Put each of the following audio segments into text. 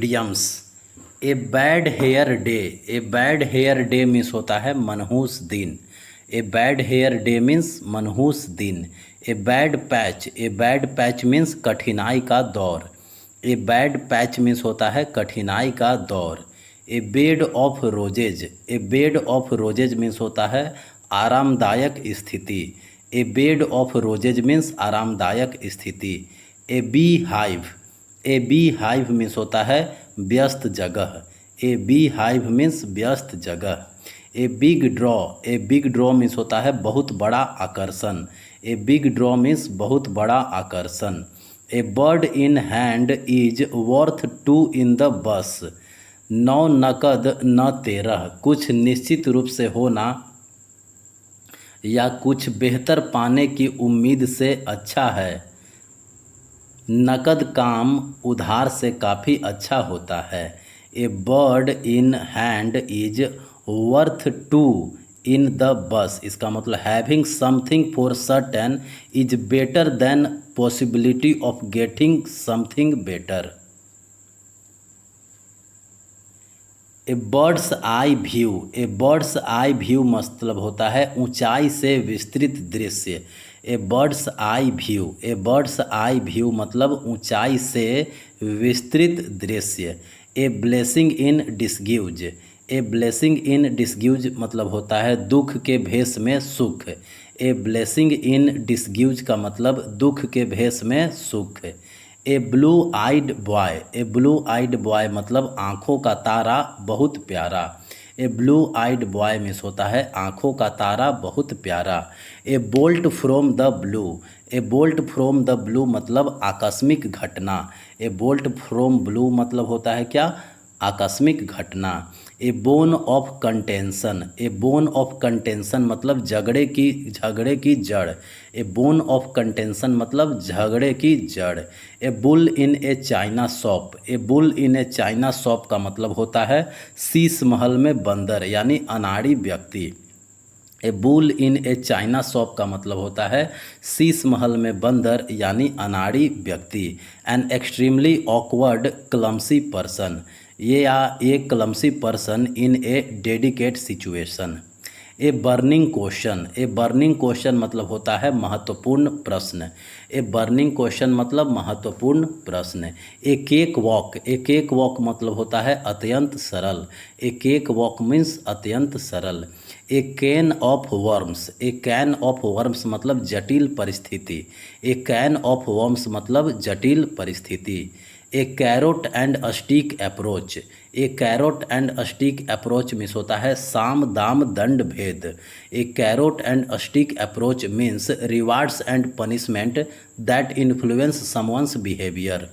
Idioms. A bad hair day, a bad hair day means होता है मनहूस दिन। A bad hair day means मनहूस दिन। A bad patch, a bad patch means कठिनाई का दौर। ए बैड पैच मीन्स होता है कठिनाई का दौर। A bed of roses, a bed of roses means होता है आरामदायक स्थिति। A bed of roses means आरामदायक स्थिति। A bee hive, a bee hive means होता है व्यस्त जगह। ए बी हाइव मीन्स व्यस्त जगह। A big draw, a big draw means होता है बहुत बड़ा आकर्षण। ए बिग ड्रॉ मीन्स बहुत बड़ा आकर्षण। A bird in hand is worth two in the bush. नौ नकद न तेरह, कुछ निश्चित रूप से होना या कुछ बेहतर पाने की उम्मीद से अच्छा है। नकद काम उधार से काफ़ी अच्छा होता है। A bird in hand is worth two in the bush, इसका मतलब having something for certain is better than possibility of getting something better. A bird's eye view, a bird's eye view मतलब होता है ऊंचाई से विस्तृत दृश्य। A bird's eye view, a bird's eye view मतलब ऊंचाई से विस्तृत दृश्य। A blessing in डिस्ग्यूज, a blessing in डिस्ग्यूज मतलब होता है दुख के भेष में सुख। ए ब्लेसिंग इन डिस्ग्यूज का मतलब दुख के भेष में सुख। ए ब्लू आइड बॉय, ए ब्लू आइड बॉय मतलब आँखों का तारा बहुत प्यारा। ए ब्लू आइड बॉय मीन्स होता है आँखों का तारा बहुत प्यारा। ए bolt from the blue, A bolt from the blue मतलब आकस्मिक घटना। ए बोल्ट फ्रॉम ब्लू मतलब होता है क्या, आकस्मिक घटना। A bone of contention, a bone of contention मतलब झगड़े की जड़। ए बोन ऑफ कंटेंशन मतलब झगड़े की जड़। ए bull in A China shop, A bull in A China shop का मतलब होता है शीश महल में बंदर यानी अनाड़ी व्यक्ति। ए bull in A China shop का मतलब होता है शीश महल में बंदर यानी अनाड़ी व्यक्ति। An extremely awkward clumsy person, ये या a clumsy person in a dedicate situation. A burning question, a burning question मतलब होता है महत्वपूर्ण प्रश्न। ए बर्निंग क्वेश्चन मतलब महत्वपूर्ण प्रश्न। ए केक वॉक, ए केक वॉक मतलब होता है अत्यंत सरल। ए केक वॉक मीन्स अत्यंत सरल। A can of worms, a can of worms मतलब जटिल परिस्थिति। ए कैन ऑफ वर्म्स मतलब जटिल परिस्थिति। A carrot and stick approach, a carrot and stick approach means होता है साम दाम दंड भेद। A carrot and stick approach means rewards and punishment that influence someone's behaviour.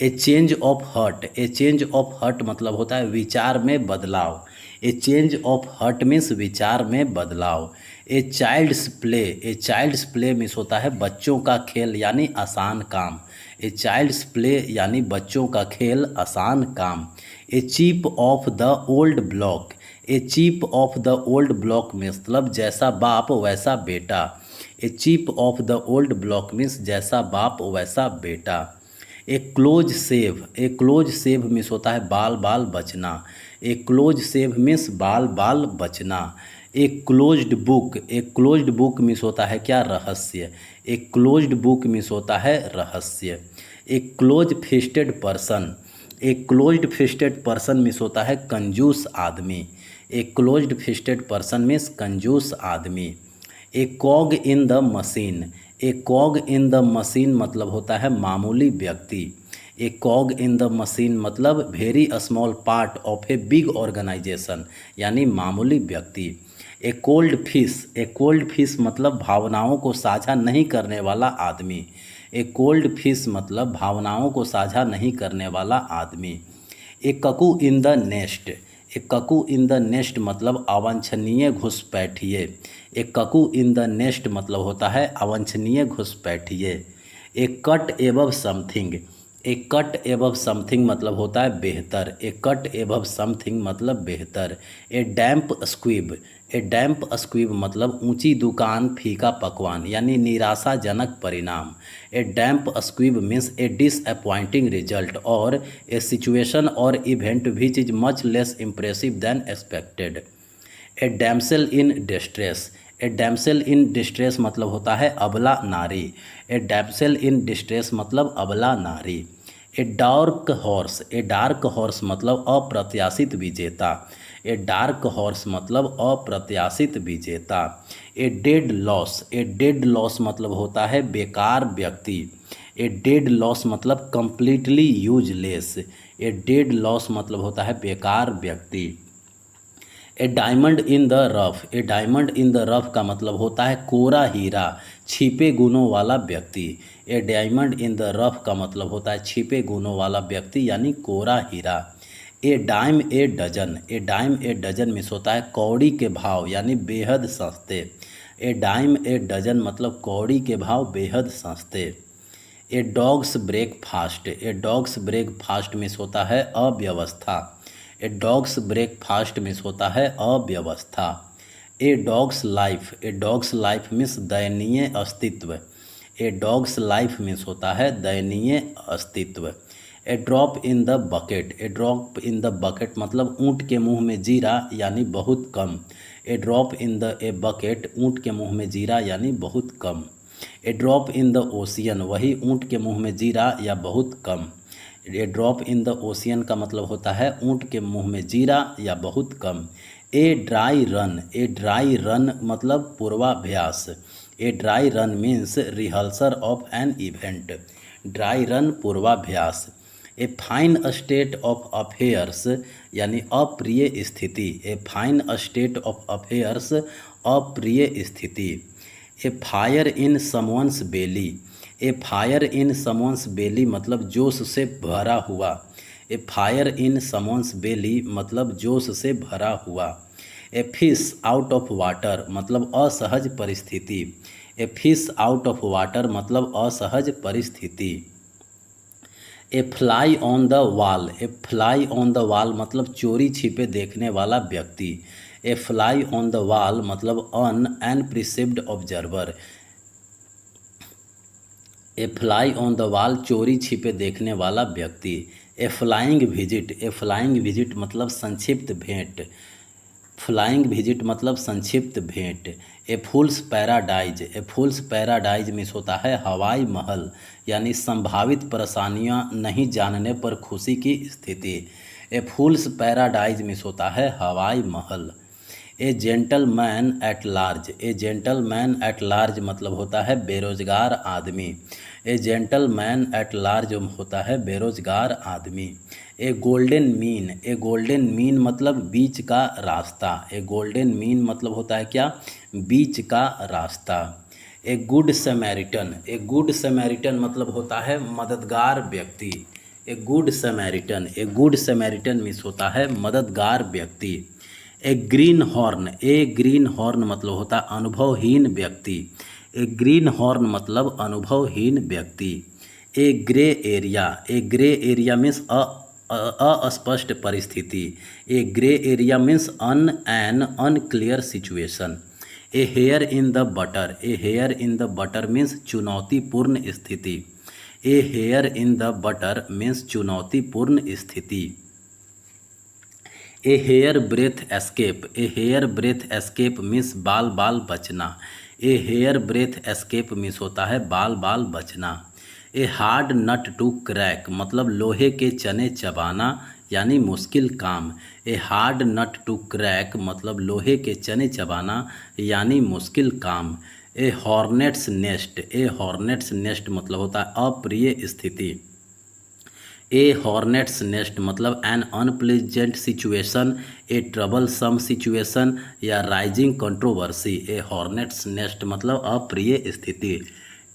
A change of heart, a change of heart मतलब होता है विचार में बदलाव। A change of heart means विचार में बदलाव। A child's play, a child's play means होता है बच्चों का खेल यानी आसान काम। ए चाइल्ड्स प्ले यानी बच्चों का खेल आसान काम। A chip of the old block, a chip of the old block मतलब जैसा बाप वैसा बेटा। A chip of the old block means जैसा बाप वैसा बेटा। A close save, a close save means होता है बाल बाल बचना। ए क्लोज सेव मीन्स बाल बाल बचना। A closed book, a closed book means होता है क्या, रहस्य। ए क्लोज्ड बुक मीन्स होता है रहस्य। A close fisted person, a closed fisted person means होता है कंजूस आदमी। A closed fisted person means कंजूस आदमी। A cog in the machine, a cog in the machine मतलब होता है मामूली व्यक्ति। A cog in the machine मतलब very small part of a big organisation यानी मामूली व्यक्ति। A cold fish, a cold fish मतलब भावनाओं को साझा नहीं करने वाला आदमी। ए कोल्ड फिश मतलब भावनाओं को साझा नहीं करने वाला आदमी। A cuckoo in the nest, a cuckoo in the nest मतलब अवांछनीय घुसपैठिए। ए ककू इन द नेस्ट मतलब होता है अवांछनीय घुसपैठिए। ए कट एबव समथिंग, ए कट एबव समथिंग मतलब होता है बेहतर। ए कट एबव समथिंग मतलब बेहतर। ए डैम्प स्क्विब। ए डैम्प स्क्विब मतलब ऊंची दुकान फीका पकवान यानी निराशाजनक परिणाम। A damp squib means a disappointing result और ए सिचुएशन और event which is much less impressive than expected. A damsel in distress. A damsel in distress मतलब होता है अबला नारी। ए डैमसेल इन डिस्ट्रेस मतलब अबला नारी। A dark horse. A dark horse मतलब अप्रत्याशित विजेता। ए डार्क हॉर्स मतलब अप्रत्याशित विजेता। A dead loss. A dead loss मतलब होता है बेकार व्यक्ति। ए डेड लॉस मतलब completely useless. A dead loss मतलब होता है बेकार व्यक्ति। A diamond in the rough. A diamond in the rough का मतलब होता है कोरा हीरा, छिपे गुणों वाला व्यक्ति। A diamond in the rough का मतलब होता है छिपे गुणों वाला व्यक्ति यानी कोरा हीरा। A dime a dozen. A dime a dozen मिस होता है कौड़ी के भाव यानी बेहद सस्ते। ए डाइम ए डजन मतलब कौड़ी के भाव बेहद सस्ते। ए डॉग्स ब्रेकफास्ट। ए डॉग्स ब्रेकफास्ट मिस होता है अव्यवस्था। ए डॉग्स ब्रेकफास्ट मिस होता है अव्यवस्था। ए डॉग्स लाइफ। ए डॉग्स लाइफ मिस दयनीय अस्तित्व। ए डॉग्स लाइफ मिस होता है दयनीय अस्तित्व। A drop in the bucket. A drop in the bucket मतलब ऊँट के मुंह में जीरा यानी बहुत कम। A drop in the a bucket ऊँट के मुंह में जीरा यानी बहुत कम। A drop in the ocean वही ऊँट के मुंह में जीरा या बहुत कम। A drop in the ocean का मतलब होता है ऊँट के मुंह में जीरा या बहुत कम। A dry run. A dry run मतलब पूर्वाभ्यास। A dry run means rehearsal of an event. Dry run पूर्वाभ्यास। A fine state of affairs यानी अप्रिय स्थिति। A fine state of affairs अप्रिय स्थिति। A fire in someone's belly. A fire in someone's belly मतलब जोश से भरा हुआ। ए फायर इन समवंस बेली मतलब जोश से भरा हुआ। A fish out of water मतलब असहज परिस्थिति। A fish out of water मतलब असहज परिस्थिति। A fly on the wall. A fly on the wall मतलब चोरी छिपे देखने वाला व्यक्ति। A fly on the wall मतलब un unperceived observer. A fly on the wall चोरी छिपे देखने वाला व्यक्ति। A flying visit. A flying visit मतलब संक्षिप्त भेंट। फ्लाइंग विजिट मतलब संक्षिप्त भेंट। ए फूल्स पैराडाइज। ए फूल्स पैराडाइज मिस होता है हवाई महल यानी संभावित परेशानियां नहीं जानने पर खुशी की स्थिति। ए फूल्स पैराडाइज मिस होता है हवाई महल। ए gentleman at large. A gentleman at large मतलब होता है बेरोजगार आदमी। ए जेंटलमैन एट लार्ज होता है बेरोजगार आदमी। ए गोल्डन मीन। ए गोल्डन मीन मतलब बीच का रास्ता। ए गोल्डन मीन मतलब होता है क्या, बीच का रास्ता। A good Samaritan. A good Samaritan मतलब होता है मददगार व्यक्ति। A good Samaritan. A good Samaritan means होता है मददगार व्यक्ति। ए ग्रीन हॉर्न। ए ग्रीन हॉर्न मतलब होता है अनुभवहीन व्यक्ति। ए ग्रीन हॉर्न मतलब अनुभवहीन व्यक्ति। A grey area. A grey area means अस्पष्ट परिस्थिति। A grey area means an unclear situation. A hair in the butter. A hair in the butter means चुनौतीपूर्ण स्थिति। A hair in the butter means चुनौतीपूर्ण स्थिति। A hair breath escape. A hair breath escape means बाल बाल बचना। A hair breath escape means होता है बाल बाल बचना। A hard nut to crack मतलब लोहे के चने चबाना यानी मुश्किल काम। A hard nut to crack मतलब लोहे के चने चबाना यानी मुश्किल काम। A hornet's nest. A hornet's nest मतलब होता है अप्रिय स्थिति। ए हॉर्नेट्स नेस्ट मतलब an unpleasant situation, a troublesome situation या rising controversy. A hornet's nest मतलब अप्रिय स्थिति।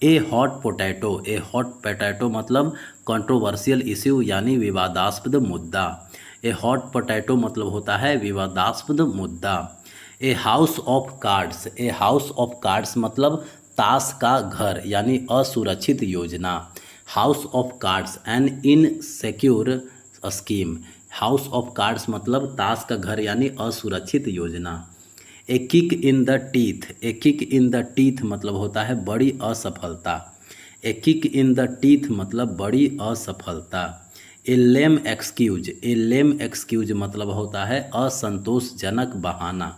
A hot potato. A hot potato मतलब कंट्रोवर्शियल इश्यू यानी विवादास्पद मुद्दा। ए हॉट पोटैटो मतलब होता है विवादास्पद मुद्दा। A house of cards. A house of cards मतलब ताश का घर यानी असुरक्षित योजना। House of cards an insecure scheme. House of cards मतलब ताश का घर यानी असुरक्षित योजना। A kick in the teeth. A kick in the teeth मतलब होता है बड़ी असफलता। A kick in the teeth मतलब बड़ी असफलता। ए लेम एक्सक्यूज। ए लेम एक्सक्यूज मतलब होता है असंतोषजनक बहाना।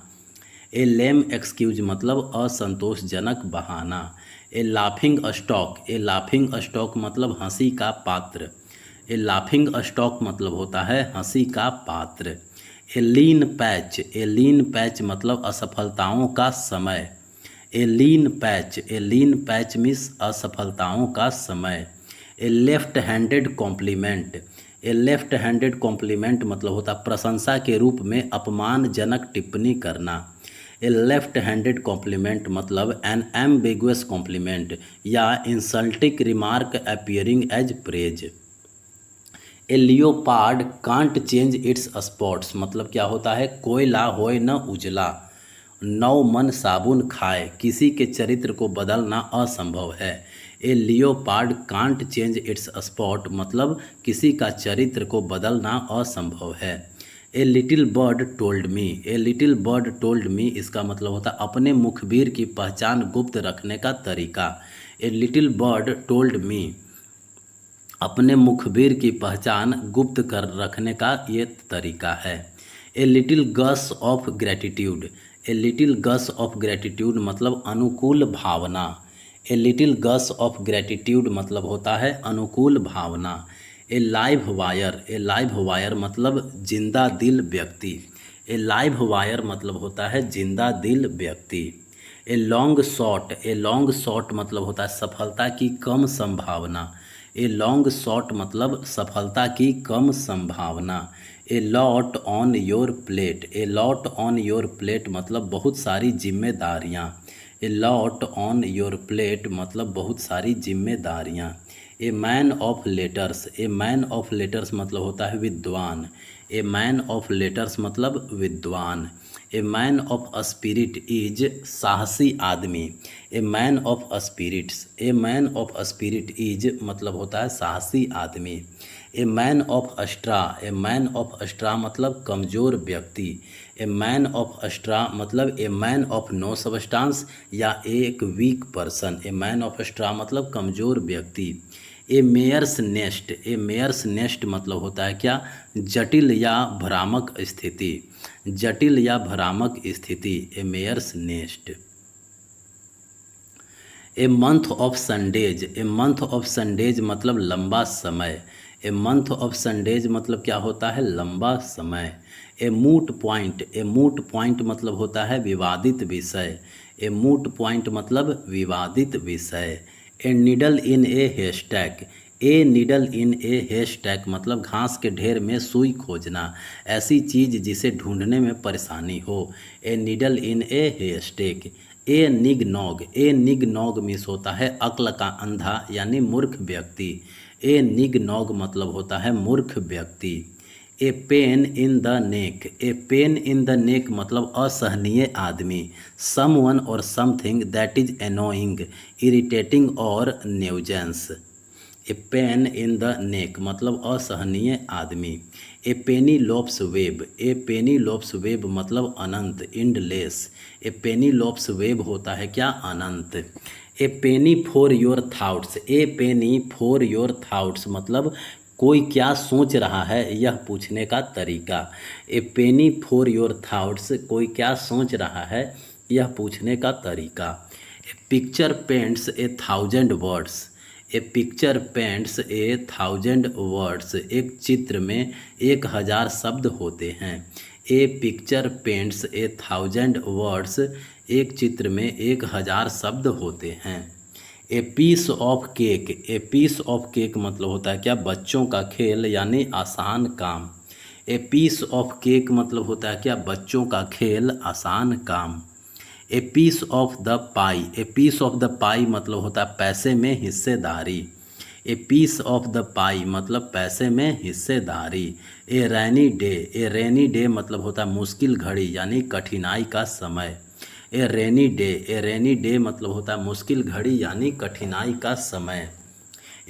ए लेम एक्सक्यूज मतलब असंतोषजनक बहाना। ए लाफिंग स्टॉक। ए लाफिंग स्टॉक मतलब हंसी का पात्र। ए लाफिंग स्टॉक मतलब होता है हंसी का पात्र। ए lean patch. A lean patch मतलब असफलताओं का समय। A lean patch. A lean patch means असफलताओं का समय। A left handed compliment. A left handed compliment मतलब होता प्रशंसा के रूप में अपमानजनक टिप्पणी करना। ए लेफ्ट हैंडेड कॉम्प्लीमेंट मतलब एन एम्बिगुअस कॉम्प्लीमेंट या insulting remark appearing as praise. A leopard can't change its spots मतलब क्या होता है कोयला होए न उजला। नौ मन साबुन खाए किसी के चरित्र को बदलना असंभव है। A leopard can't change its spots मतलब किसी का चरित्र को बदलना असंभव है। A little bird told me. A little bird told me इसका मतलब होता है अपने मुखबिर की पहचान गुप्त रखने का तरीका। ए लिटिल बर्ड टोल्ड मी अपने मुखबिर की पहचान गुप्त कर रखने का ये तरीका है। A little gush of gratitude. A little gush of gratitude मतलब अनुकूल भावना। A little gush of gratitude मतलब होता है अनुकूल भावना। A live wire. A live wire मतलब जिंदा दिल व्यक्ति। ए लाइव वायर मतलब होता है जिंदा दिल व्यक्ति। A long shot. A long shot मतलब होता है सफलता की कम संभावना। ए लॉन्ग शॉट मतलब सफलता की कम संभावना। A lot on your plate. A lot on your plate मतलब बहुत सारी जिम्मेदारियाँ। A lot on your plate मतलब बहुत सारी जिम्मेदारियाँ। ए man of letters. A man of letters मतलब होता है विद्वान। ए मैन ऑफ लेटर्स मतलब विद्वान। A man of spirit is साहसी आदमी। A man of spirits. A man of spirit is मतलब होता है साहसी आदमी। A man of straw. A man of straw मतलब कमज़ोर व्यक्ति। ए मैन ऑफ स्ट्रा मतलब a man of no substance या एक weak person. A man of straw मतलब कमज़ोर व्यक्ति। A mare's nest. A mare's nest मतलब होता है क्या जटिल या भ्रामक स्थिति। जटिल या भ्रामक स्थिति a mare's nest. A month of Sundays. A month of Sundays मतलब लंबा समय। ए मंथ ऑफ संडेज मतलब क्या होता है लंबा समय। ए मूट पॉइंट। ए मूट पॉइंट मतलब होता है विवादित विषय। ए मूट पॉइंट मतलब विवादित विषय। ए निडल इन ए हैशटैग। ए निडल इन ए हैशटैग मतलब घास के ढेर में सुई खोजना ऐसी चीज़ जिसे ढूंढने में परेशानी हो। ए निडल इन ए हैशटैग। ए निग नॉग। ए निग नॉग मिस होता है अक्ल का अंधा यानी मूर्ख व्यक्ति। ए निग नॉग मतलब होता है मूर्ख व्यक्ति। A pain in the neck. A pain in the neck मतलब असहनीय आदमी। Someone or something that is annoying irritating or nuisance. A pain in the neck मतलब असहनीय आदमी। ए पेनी लोप्स वेब। ए पेनी लोप्स वेब मतलब अनंत इंडलेस। ए पेनी लोप्स वेब होता है क्या अनंत। A penny for your thoughts. A penny for your thoughts मतलब कोई क्या सोच रहा है यह पूछने का तरीका। A penny for your thoughts कोई क्या सोच रहा है यह पूछने का तरीका। A picture paints a thousand words. A picture paints a thousand words एक चित्र में 1000 शब्द होते हैं। A picture paints a thousand words एक चित्र में 1000 शब्द होते हैं। A piece of cake. A piece of cake मतलब होता है क्या बच्चों का खेल यानी आसान काम। ए पीस ऑफ केक मतलब होता है क्या बच्चों का खेल आसान काम। A piece of the pie. A piece of the pie मतलब होता है पैसे में हिस्सेदारी। A piece of the pie मतलब पैसे में हिस्सेदारी। ए रैनी डे। ए रैनी डे मतलब होता है मुश्किल घड़ी यानी कठिनाई का समय। ए रैनी डे। ए रैनी डे मतलब होता है मुश्किल घड़ी यानी कठिनाई का समय।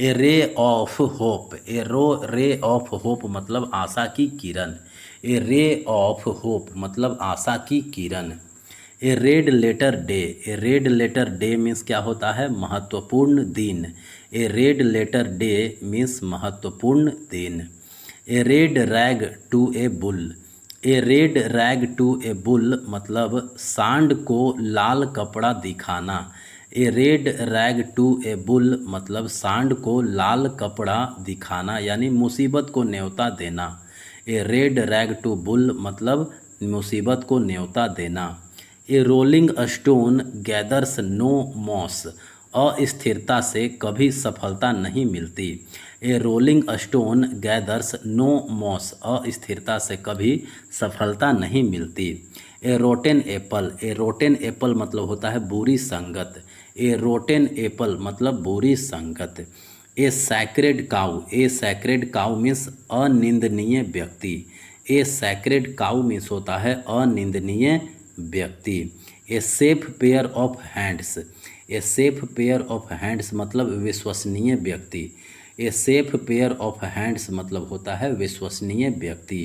A ray of hope, ray of hope मतलब आशा की किरण। ए रे ऑफ होप मतलब आशा की किरण। A red letter day, a red letter day means क्या होता है, महत्वपूर्ण दिन। A red letter day means महत्वपूर्ण दिन। A red rag to a bull, a red rag to a bull मतलब सांड को लाल कपड़ा दिखाना। A red rag to a bull मतलब सांड को लाल कपड़ा दिखाना यानी मुसीबत को न्योता देना। A red rag to bull मतलब मुसीबत को न्योता देना। A rolling stone gathers no moss, अस्थिरता से कभी सफलता नहीं मिलती। A rolling stone gathers no moss, अस्थिरता से कभी सफलता नहीं मिलती। A rotten apple, a rotten apple मतलब होता है बुरी संगत। ए रोटेन एप्पल मतलब बुरी संगत। ए सैक्रेड काउ, ए सैक्रेड काउ मीन्स अनिंदनीय व्यक्ति। ए सैक्रेड काउ मीन्स होता है अनिंदनीय व्यक्ति। A safe pair of hands, a safe pair of hands मतलब विश्वसनीय व्यक्ति। A safe pair of hands मतलब होता है विश्वसनीय व्यक्ति।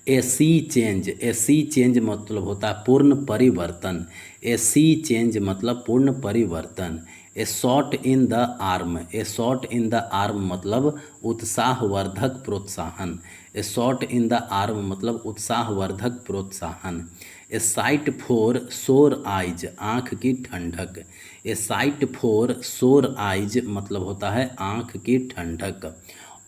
ए सी चेंज, ए सी चेंज मतलब होता है पूर्ण परिवर्तन। ए सी चेंज मतलब पूर्ण परिवर्तन। A shot in the arm, a shot in the arm मतलब उत्साहवर्धक प्रोत्साहन। A shot in the arm मतलब उत्साहवर्धक प्रोत्साहन। A sight for sore eyes, आँख की ठंडक। A sight for sore eyes मतलब होता है आँख की ठंडक।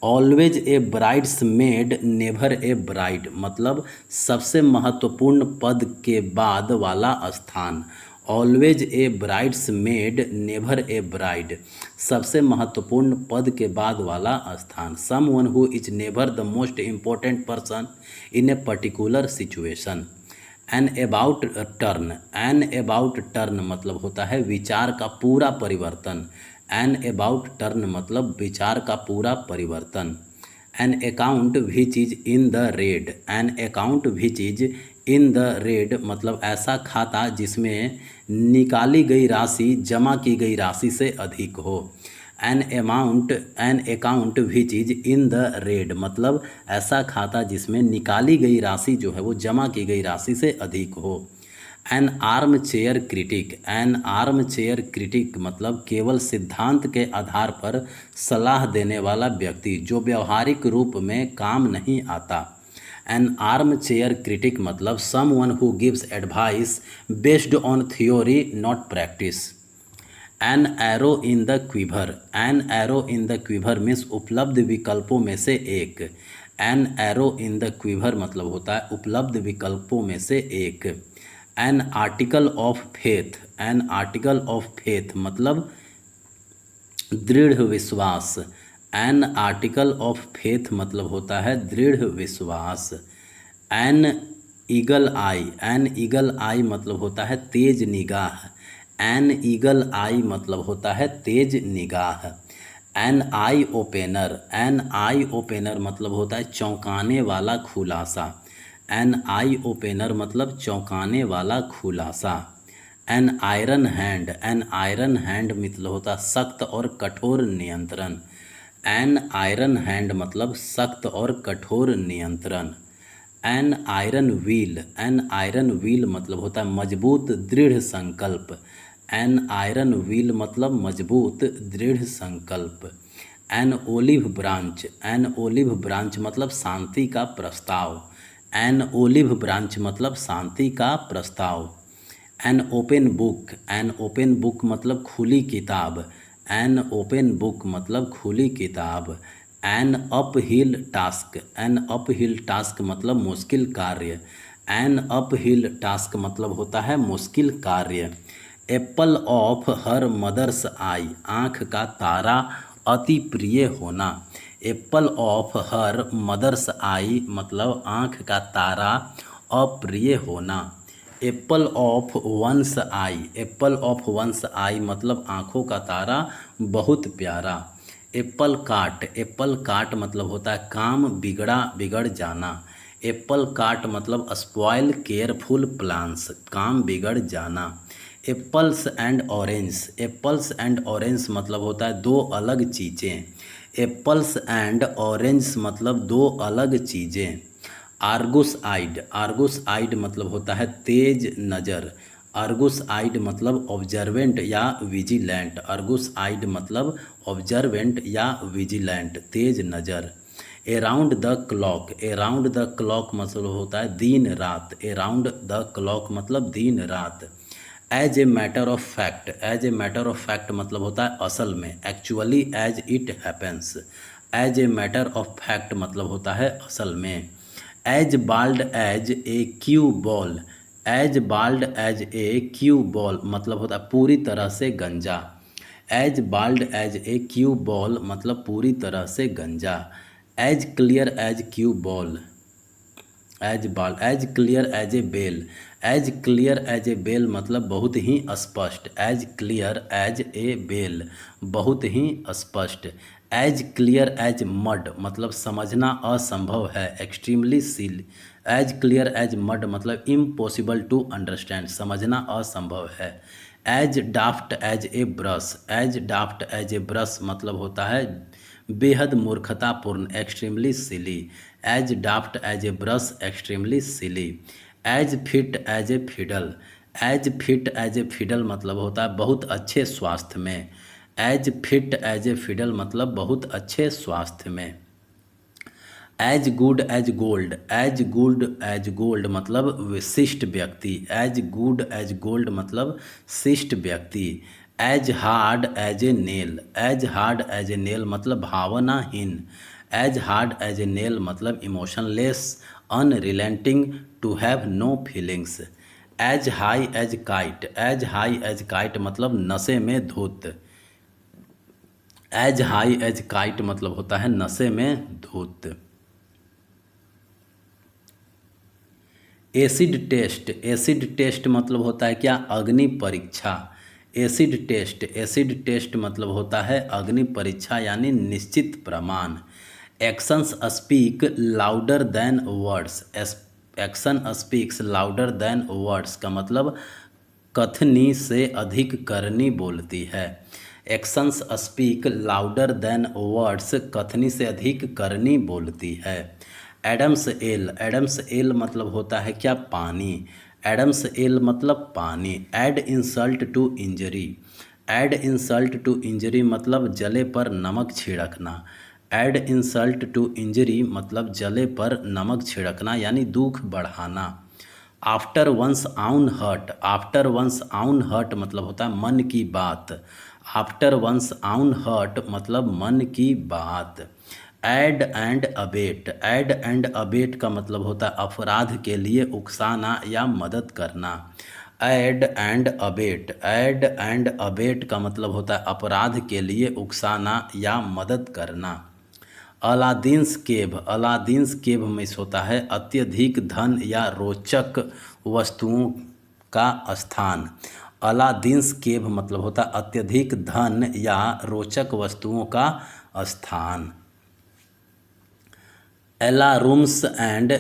Always a bride's maid never a bride मतलब सबसे महत्वपूर्ण पद के बाद वाला स्थान। Always a bride's maid never a bride सबसे महत्वपूर्ण पद के बाद वाला स्थान। Someone who is never the most important person in a particular situation. An about turn, an about turn मतलब होता है विचार का पूरा परिवर्तन। एन अबाउट टर्न मतलब विचार का पूरा परिवर्तन। An account which is in the red, an account which is in the red मतलब ऐसा खाता जिसमें निकाली गई राशि जमा की गई राशि से अधिक हो। An account which is in the red मतलब ऐसा खाता जिसमें निकाली गई राशि जो है वो जमा की गई राशि से अधिक हो। N arm chair critic, N arm chair critic मतलब केवल सिद्धांत के आधार पर सलाह देने वाला व्यक्ति जो व्यवहारिक रूप में काम नहीं आता। एन आर्म चेयर क्रिटिक मतलब someone who gives advice based on theory not practice. An arrow in the quiver, an arrow in the quiver means उपलब्ध विकल्पों में से एक। An arrow in the quiver मतलब होता है उपलब्ध विकल्पों में से एक। An article of faith, an article of faith मतलब दृढ़ विश्वास। एन आर्टिकल ऑफ फेथ मतलब होता है दृढ़ विश्वास। An eagle eye, an eagle eye मतलब होता है तेज निगाह। एन ईगल आई मतलब होता है तेज निगाह। एन आई ओपेनर, एन आई ओपेनर मतलब होता है चौंकाने वाला खुलासा। एन आई ओपेनर मतलब चौंकाने वाला खुलासा। An iron hand, an iron hand मतलब होता है सख्त और कठोर नियंत्रण। एन आयरन हैंड मतलब सख्त और कठोर नियंत्रण। An iron wheel, an iron wheel मतलब होता है मजबूत दृढ़ संकल्प। एन आयरन व्हील मतलब मजबूत दृढ़ संकल्प। An olive branch, an olive branch मतलब शांति का प्रस्ताव। एन ओलिव ब्रांच मतलब शांति का प्रस्ताव। An open book, an open book मतलब खुली किताब। एन ओपन बुक मतलब खुली किताब। An uphill task, an uphill task मतलब मुश्किल कार्य। एन अप हिल टास्क मतलब होता है मुश्किल कार्य। Apple of her mother's eye, आँख का तारा अति प्रिय होना। Apple of her mother's eye मतलब आँख का तारा अप्रिय होना। Apple of one's eye, apple of one's eye मतलब आँखों का तारा बहुत प्यारा। एप्पल काट, एप्पल काट मतलब होता है काम बिगड़ जाना। एप्पल काट मतलब स्पॉइल केयरफुल प्लान्स, काम बिगड़ जाना। Apples and orange, apples and orange मतलब होता है दो अलग चीज़ें। एप्पल्स एंड ऑरेंज मतलब दो अलग चीज़ें। आर्गुस आइड, आर्गुस आइड मतलब होता है तेज नज़र। आर्गुस आइड मतलब ऑब्जर्वेंट या विजिलेंट। आर्गुस आइड मतलब ऑब्जर्वेंट या विजिलेंट, तेज नज़र। Around the clock, around the clock मतलब होता है दिन रात। अराउंड द क्लॉक मतलब दिन रात। As a matter of fact, as a matter of fact मतलब होता है असल में, actually as it happens. As a matter of fact मतलब होता है असल में। As bald as a cue ball, as bald as a cue ball मतलब होता है पूरी तरह से गंजा। As bald as a cue ball मतलब पूरी तरह से गंजा। As clear as cue ball, as बाल, as clear as a bell. As clear as a bell मतलब बहुत ही स्पष्ट। As clear as a bell बहुत ही स्पष्ट। एज क्लियर एज मड मतलब समझना असंभव है, extremely silly. As clear as mud मतलब इम्पॉसिबल टू अंडरस्टैंड, समझना असंभव है। As daft as a brush, as daft as a brush मतलब होता है बेहद मूर्खतापूर्ण, extremely silly. As daft as a brush, extremely silly. As fit as a fiddle, as fit as a fiddle मतलब होता है बहुत अच्छे स्वास्थ्य में। As fit as a fiddle मतलब बहुत अच्छे स्वास्थ्य में। As good as gold, as good as gold मतलब विशिष्ट व्यक्ति। एज गुड एज गोल्ड मतलब शिष्ट व्यक्ति। As hard as a nail, as hard as a nail मतलब भावनाहीन। As hard as a nail मतलब emotionless, unrelenting, to have no feelings. As high as kite, as high as kite मतलब नशे में धूत। As high as kite मतलब होता है नशे में धूत। एसिड टेस्ट, एसिड टेस्ट मतलब होता है क्या, अग्नि परीक्षा। एसिड टेस्ट, एसिड टेस्ट मतलब होता है अग्नि परीक्षा यानी निश्चित प्रमाण। Actions speak louder than words, action speaks louder than words का मतलब कथनी से अधिक करनी बोलती है। Actions speak louder than words, कथनी से अधिक करनी बोलती है। एडम्स एल, एडम्स एल मतलब होता है क्या, पानी। एडम्स एल मतलब पानी। Add insult to injury, add insult to injury मतलब जले पर नमक छिड़कना। ऐड इंसल्ट टू इंजरी मतलब जले पर नमक छिड़कना यानी दुख बढ़ाना। आफ्टर वंस आउन हर्ट, आफ्टर वंस आउन हर्ट मतलब होता है मन की बात। आफ्टर वंस आउन हर्ट मतलब मन की बात। Add and abate, add and abate का मतलब होता है अपराध के लिए उकसाना या मदद करना। Add and abate, add and abate का मतलब होता है अपराध के लिए उकसाना या मदद करना। अलादीन्स केव, अलादीन्स केव में होता है अत्यधिक धन या रोचक वस्तुओं का स्थान। अलादीन्स केव मतलब होता है अत्यधिक धन या रोचक वस्तुओं का स्थान। एलारूम्स एंड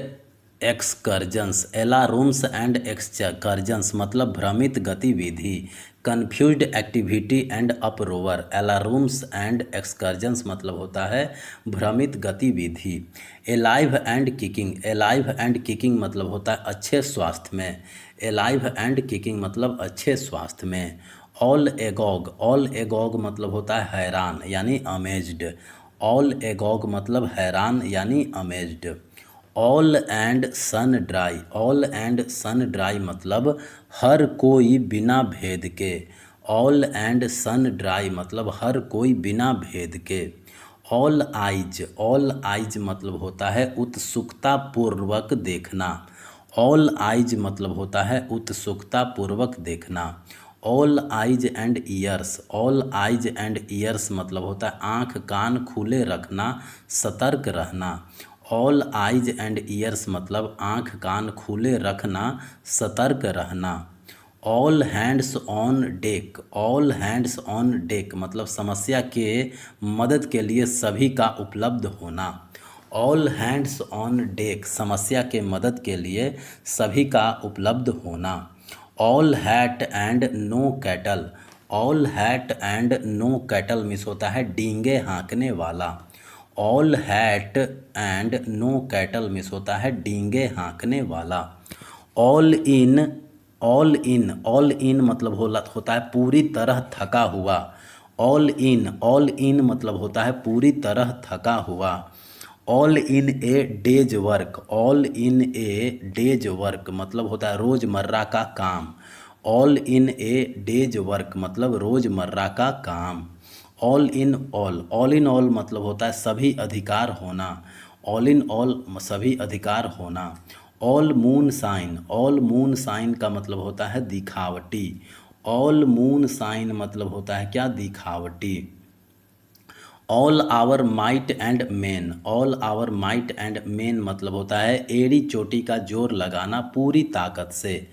एक्सकर्जन्स, एलारूम्स एंड एक्सकर्जन्स मतलब भ्रमित गतिविधि, कन्फ्यूज्ड एक्टिविटी एंड अपरोवर। एलारूम्स एंड एक्सकर्जन्स मतलब होता है भ्रमित गतिविधि। Alive and kicking, alive and kicking मतलब होता है अच्छे स्वास्थ्य में। एलाइव एंड किकिंग मतलब अच्छे स्वास्थ्य में। ऑल एगॉग, ऑल एगॉग मतलब होता है हैरान यानी अमेज्ड। ऑल एगॉग मतलब हैरान यानी amazed. All and sundry, all and sundry मतलब हर कोई बिना भेद के। ऑल एंड सन ड्राई मतलब हर कोई बिना भेद के। ऑल आइज, ऑल आइज मतलब होता है उत्सुकता पूर्वक देखना। ऑल आइज मतलब होता है उत्सुकता पूर्वक देखना। All eyes and years, all eyes and years मतलब होता है आँख कान खुले रखना, सतर्क रहना। ऑल आइज एंड ईयर्स मतलब आँख कान खुले रखना, सतर्क रहना। All hands on deck, all hands on deck मतलब समस्या के मदद के लिए सभी का उपलब्ध होना। ऑल हैंड्स ऑन डेक समस्या के मदद के लिए सभी का उपलब्ध होना। All hat and no cattle. All hat and no cattle मिस होता है डींगे हाँकने वाला। All hat and no cattle मिस होता है डींगे हाँकने वाला। ऑल इन, ऑल इन मतलब होता है पूरी तरह थका हुआ। ऑल इन मतलब होता है पूरी तरह थका हुआ। All in A days work. All in A days work मतलब होता है रोज़मर्रा का काम। All in A days work मतलब रोज़मर्रा का काम। ऑल इन ऑल मतलब होता है सभी अधिकार होना। ऑल इन ऑल सभी अधिकार होना। ऑल मून साइन का मतलब होता है दिखावटी। ऑल मून साइन मतलब होता है क्या, दिखावटी। All our might and main. All our might and main मतलब होता है एड़ी चोटी का जोर लगाना पूरी ताकत से।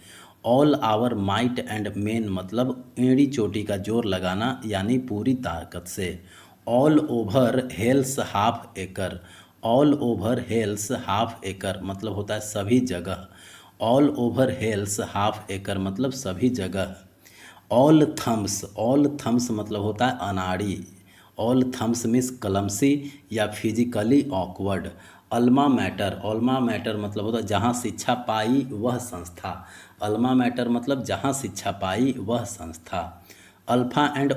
All our might and main मतलब एड़ी चोटी का जोर लगाना यानी पूरी ताकत से। ऑल ओवर हेल्स हाफ एकड़। ऑल ओवर हेल्स हाफ एकड़ मतलब होता है सभी जगह। ऑल ओवर हेल्स हाफ एकड़ मतलब सभी जगह। ऑल थम्स मतलब होता है अनाड़ी। ऑल थम्स मीन्स कलमसी या फिजिकली ऑकवर्ड। अल्मा मैटर मतलब होता है जहाँ शिक्षा पाई वह संस्था। अल्मा मैटर मतलब जहाँ शिक्षा पाई वह संस्था। अल्फ़ा एंड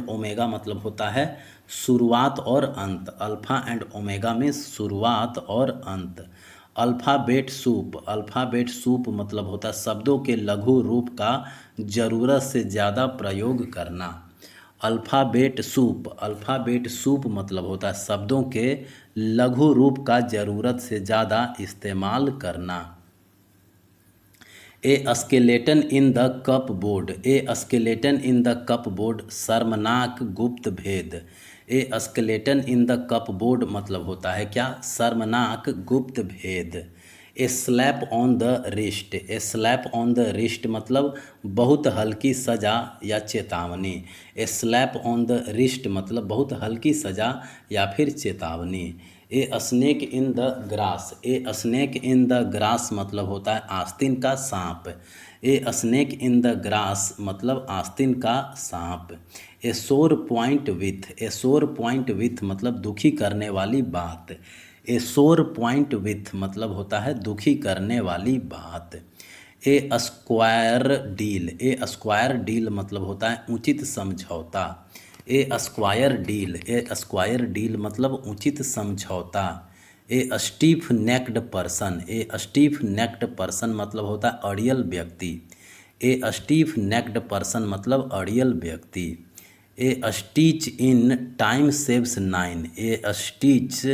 ओमेगा मतलब होता है शुरुआत और अंत। अल्फ़ा एंड ओमेगा में शुरुआत और अंत। अल्फ़ाबेट सूप मतलब होता है शब्दों के लघु रूप का ज़रूरत से ज़्यादा प्रयोग करना। अल्फ़ाबेट सूप मतलब होता है शब्दों के लघु रूप का ज़रूरत से ज़्यादा इस्तेमाल करना। A skeleton in the cupboard. A skeleton in the cupboard शर्मनाक गुप्त भेद। A skeleton in the cupboard मतलब होता है क्या, शर्मनाक गुप्त भेद। A slap on the wrist. A slap on the wrist मतलब बहुत हल्की सज़ा या चेतावनी। A slap on the wrist मतलब बहुत हल्की सज़ा या फिर चेतावनी। A snake in the grass. A snake in the grass मतलब होता है आस्तीन का सांप। ए स्नेक इन द ग्रास मतलब आस्तीन का सांप। ए सोर पॉइंट विथ मतलब दुखी करने वाली बात। ए सोर पॉइंट विथ मतलब होता है दुखी करने वाली बात। ए स्क्वायर डील मतलब होता है उचित समझौता। ए स्क्वायर डील मतलब उचित समझौता। ए स्टीफ नेक्ड पर्सन मतलब होता है अड़ियल व्यक्ति। ए स्टीफ नेक्ड पर्सन मतलब अड़ियल व्यक्ति। A stitch in time saves nine. A stitch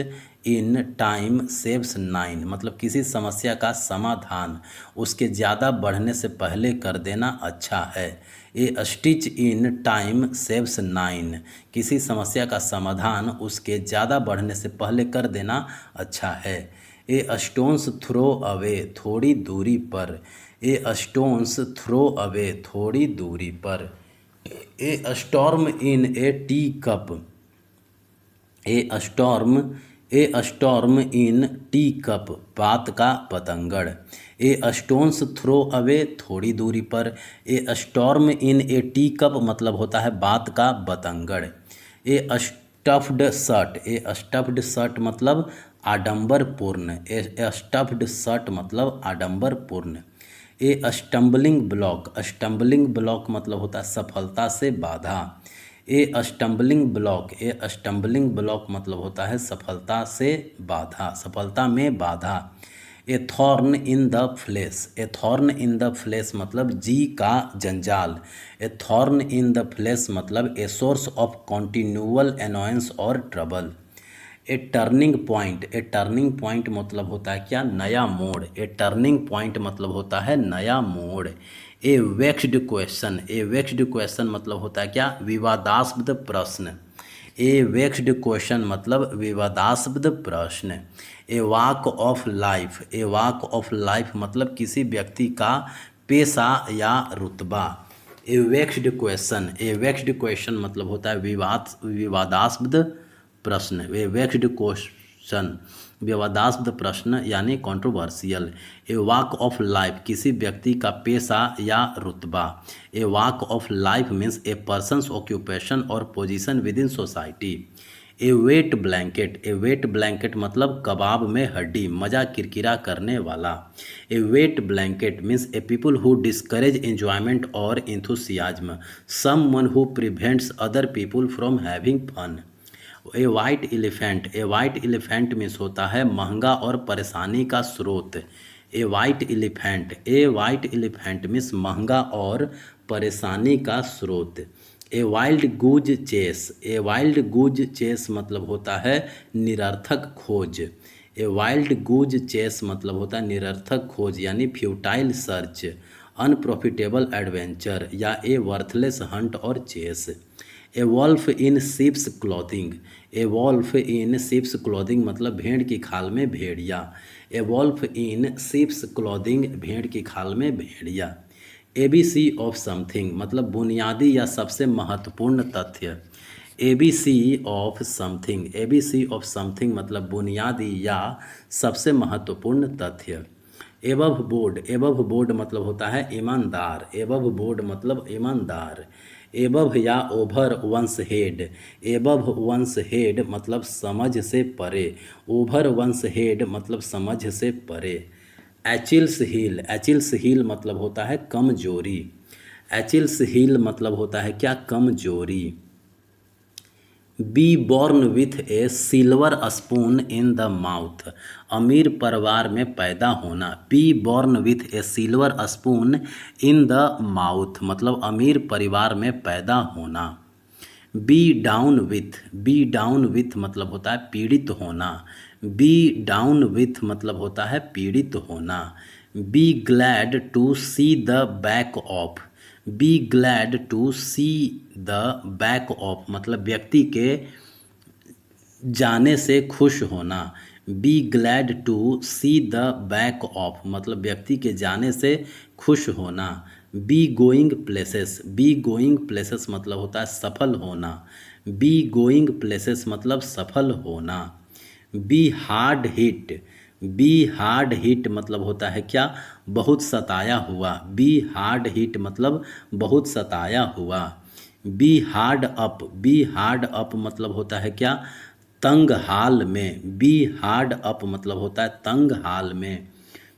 in time saves nine मतलब किसी समस्या का समाधान उसके ज़्यादा बढ़ने से पहले कर देना अच्छा है। ए स्टिच इन टाइम सेव्स नाइन किसी समस्या का समाधान उसके ज़्यादा बढ़ने से पहले कर देना अच्छा है। ए स्टोन्स थ्रो अवे थोड़ी दूरी पर। ए स्टोन्स थ्रो अवे थोड़ी दूरी पर। ए storm in A tea cup. A storm in tea cup बात का बतंगड़। ए स्टोन्स थ्रो अवे थोड़ी दूरी पर। ए storm in A tea cup मतलब होता है बात का बतंगड़। ए स्टफ्ड शर्ट मतलब आडंबरपूर्ण। ए स्टफ्ड शर्ट मतलब आडंबरपूर्ण। ए स्टम्बलिंग ब्लॉक मतलब होता है सफलता से बाधा। ए स्टम्बलिंग ब्लॉक मतलब होता है सफलता से बाधा, सफलता में बाधा। ए थॉर्न इन द फ्लेश मतलब जी का जंजाल। ए थॉर्न इन द फ्लेश मतलब ए सोर्स ऑफ कॉन्टिन्यूअल एनॉयंस और ट्रबल। ए टर्निंग पॉइंट मतलब होता है क्या, नया मोड़। ए टर्निंग पॉइंट मतलब होता है नया मोड़। ए वेक्स्ड क्वेश्चन मतलब होता है क्या, विवादास्पद प्रश्न। ए वेक्स्ड क्वेश्चन मतलब विवादास्पद प्रश्न। ए वॉक ऑफ लाइफ मतलब किसी व्यक्ति का पेशा या रुतबा। ए वेक्स्ड क्वेश्चन मतलब होता है विवादास्पद प्रश्न। वे वेक्स्ड क्वेश्चन विवादास्पद प्रश्न यानी controversial. A walk of life किसी व्यक्ति का पेशा या रुतबा। A walk of life means a person's occupation or position within society. A wet blanket. A wet blanket मतलब कबाब में हड्डी, मज़ा किरकिरा करने वाला। A wet blanket means a people who discourage enjoyment or enthusiasm, someone who prevents other people from having fun. A white elephant. A white elephant means होता है महंगा और परेशानी का स्रोत। ए white elephant. A white elephant means महंगा और परेशानी का स्रोत। A wild goose chess. A wild goose chess मतलब होता है निरर्थक खोज। ए वाइल्ड गूज चेस मतलब होता है निरर्थक खोज यानी फ्यूटाइल सर्च, अनप्रॉफिटेबल एडवेंचर या ए वर्थलेस हंट और चेस। ए वॉल्फ इन शिप्स क्लॉथिंग। ए वॉल्फ इन शिप्स क्लॉथिंग मतलब भेड़ की खाल में भेड़िया। ए वॉल्फ इन शिप्स क्लॉथिंग भेड़ की खाल में भेड़िया। ABC ऑफ समथिंग मतलब बुनियादी या सबसे महत्वपूर्ण तथ्य। ABC of something. ABC of something मतलब बुनियादी या सबसे महत्वपूर्ण तथ्य। Above board. एबव बोर्ड मतलब होता है ईमानदार। एबव बोर्ड मतलब ईमानदार। एबव या over once head. Above once head मतलब समझ से परे। ओवर वंस हेड मतलब समझ से परे। एचिल्स हील। एचिल्स हील मतलब होता है कमजोरी। एचिल्स हील मतलब होता है क्या, कमजोरी। Be born with A silver spoon in the mouth. अमीर परिवार में पैदा होना। Be born with A silver spoon in the mouth मतलब अमीर परिवार में पैदा होना। Be down with. Be down with मतलब होता है पीड़ित होना। बी डाउन विथ मतलब होता है पीड़ित होना। Be glad to see the back of. Be glad to see the back of मतलब व्यक्ति के जाने से खुश होना। Be glad to see the back of मतलब व्यक्ति के जाने से खुश होना। Be going places. Be going places मतलब होता है सफल होना। बी गोइंग प्लेसेस मतलब सफल होना। Be hard hit. Be hard hit मतलब होता है क्या, बहुत सताया हुआ। बी हार्ड हिट मतलब बहुत सताया हुआ। Be hard up. Be hard up मतलब होता है क्या, तंग हाल में। बी हार्ड अप मतलब होता है तंग हाल में।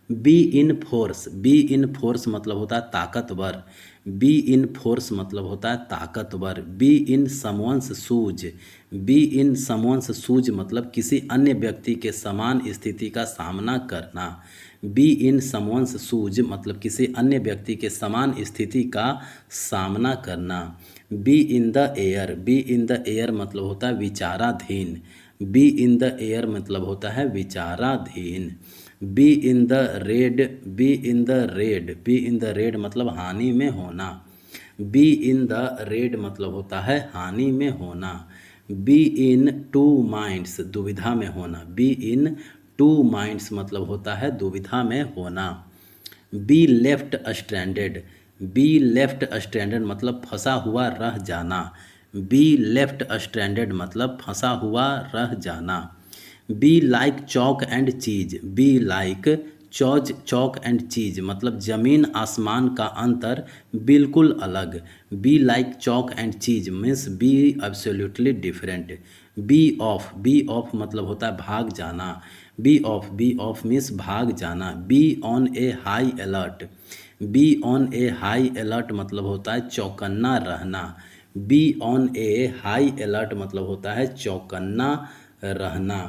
Be in force. Be in force मतलब होता है ताकतवर। बी इन फोर्स मतलब होता है ताकतवर। Be in someone's shoes. Be in someone's shoes मतलब किसी अन्य व्यक्ति के समान स्थिति का सामना करना। बी इन समवंस शूज मतलब किसी अन्य व्यक्ति के समान स्थिति का सामना करना। Be in the air. Be in the air मतलब होता है विचाराधीन। बी इन द एयर मतलब होता है विचाराधीन। Be in the red. Be in the red. Be in the red मतलब हानि में होना। बी इन द रेड मतलब होता है हानि में होना। बी इन टू माइंड्स दुविधा में होना। बी इन टू माइंड्स मतलब होता है दुविधा में होना। Be left stranded. Be left stranded मतलब फंसा हुआ रह जाना। बी लेफ्ट स्ट्रैंडेड मतलब फंसा हुआ रह जाना। Be like chalk and cheese. Be like chalk and cheese मतलब जमीन आसमान का अंतर बिल्कुल अलग। Be like chalk and cheese means be absolutely different. Be off. Be off मतलब होता है भाग जाना। Be off. Be off means भाग जाना। Be on a high alert. Be on a high alert मतलब होता है चौकन्ना रहना। Be on a high alert मतलब होता है चौकन्ना रहना।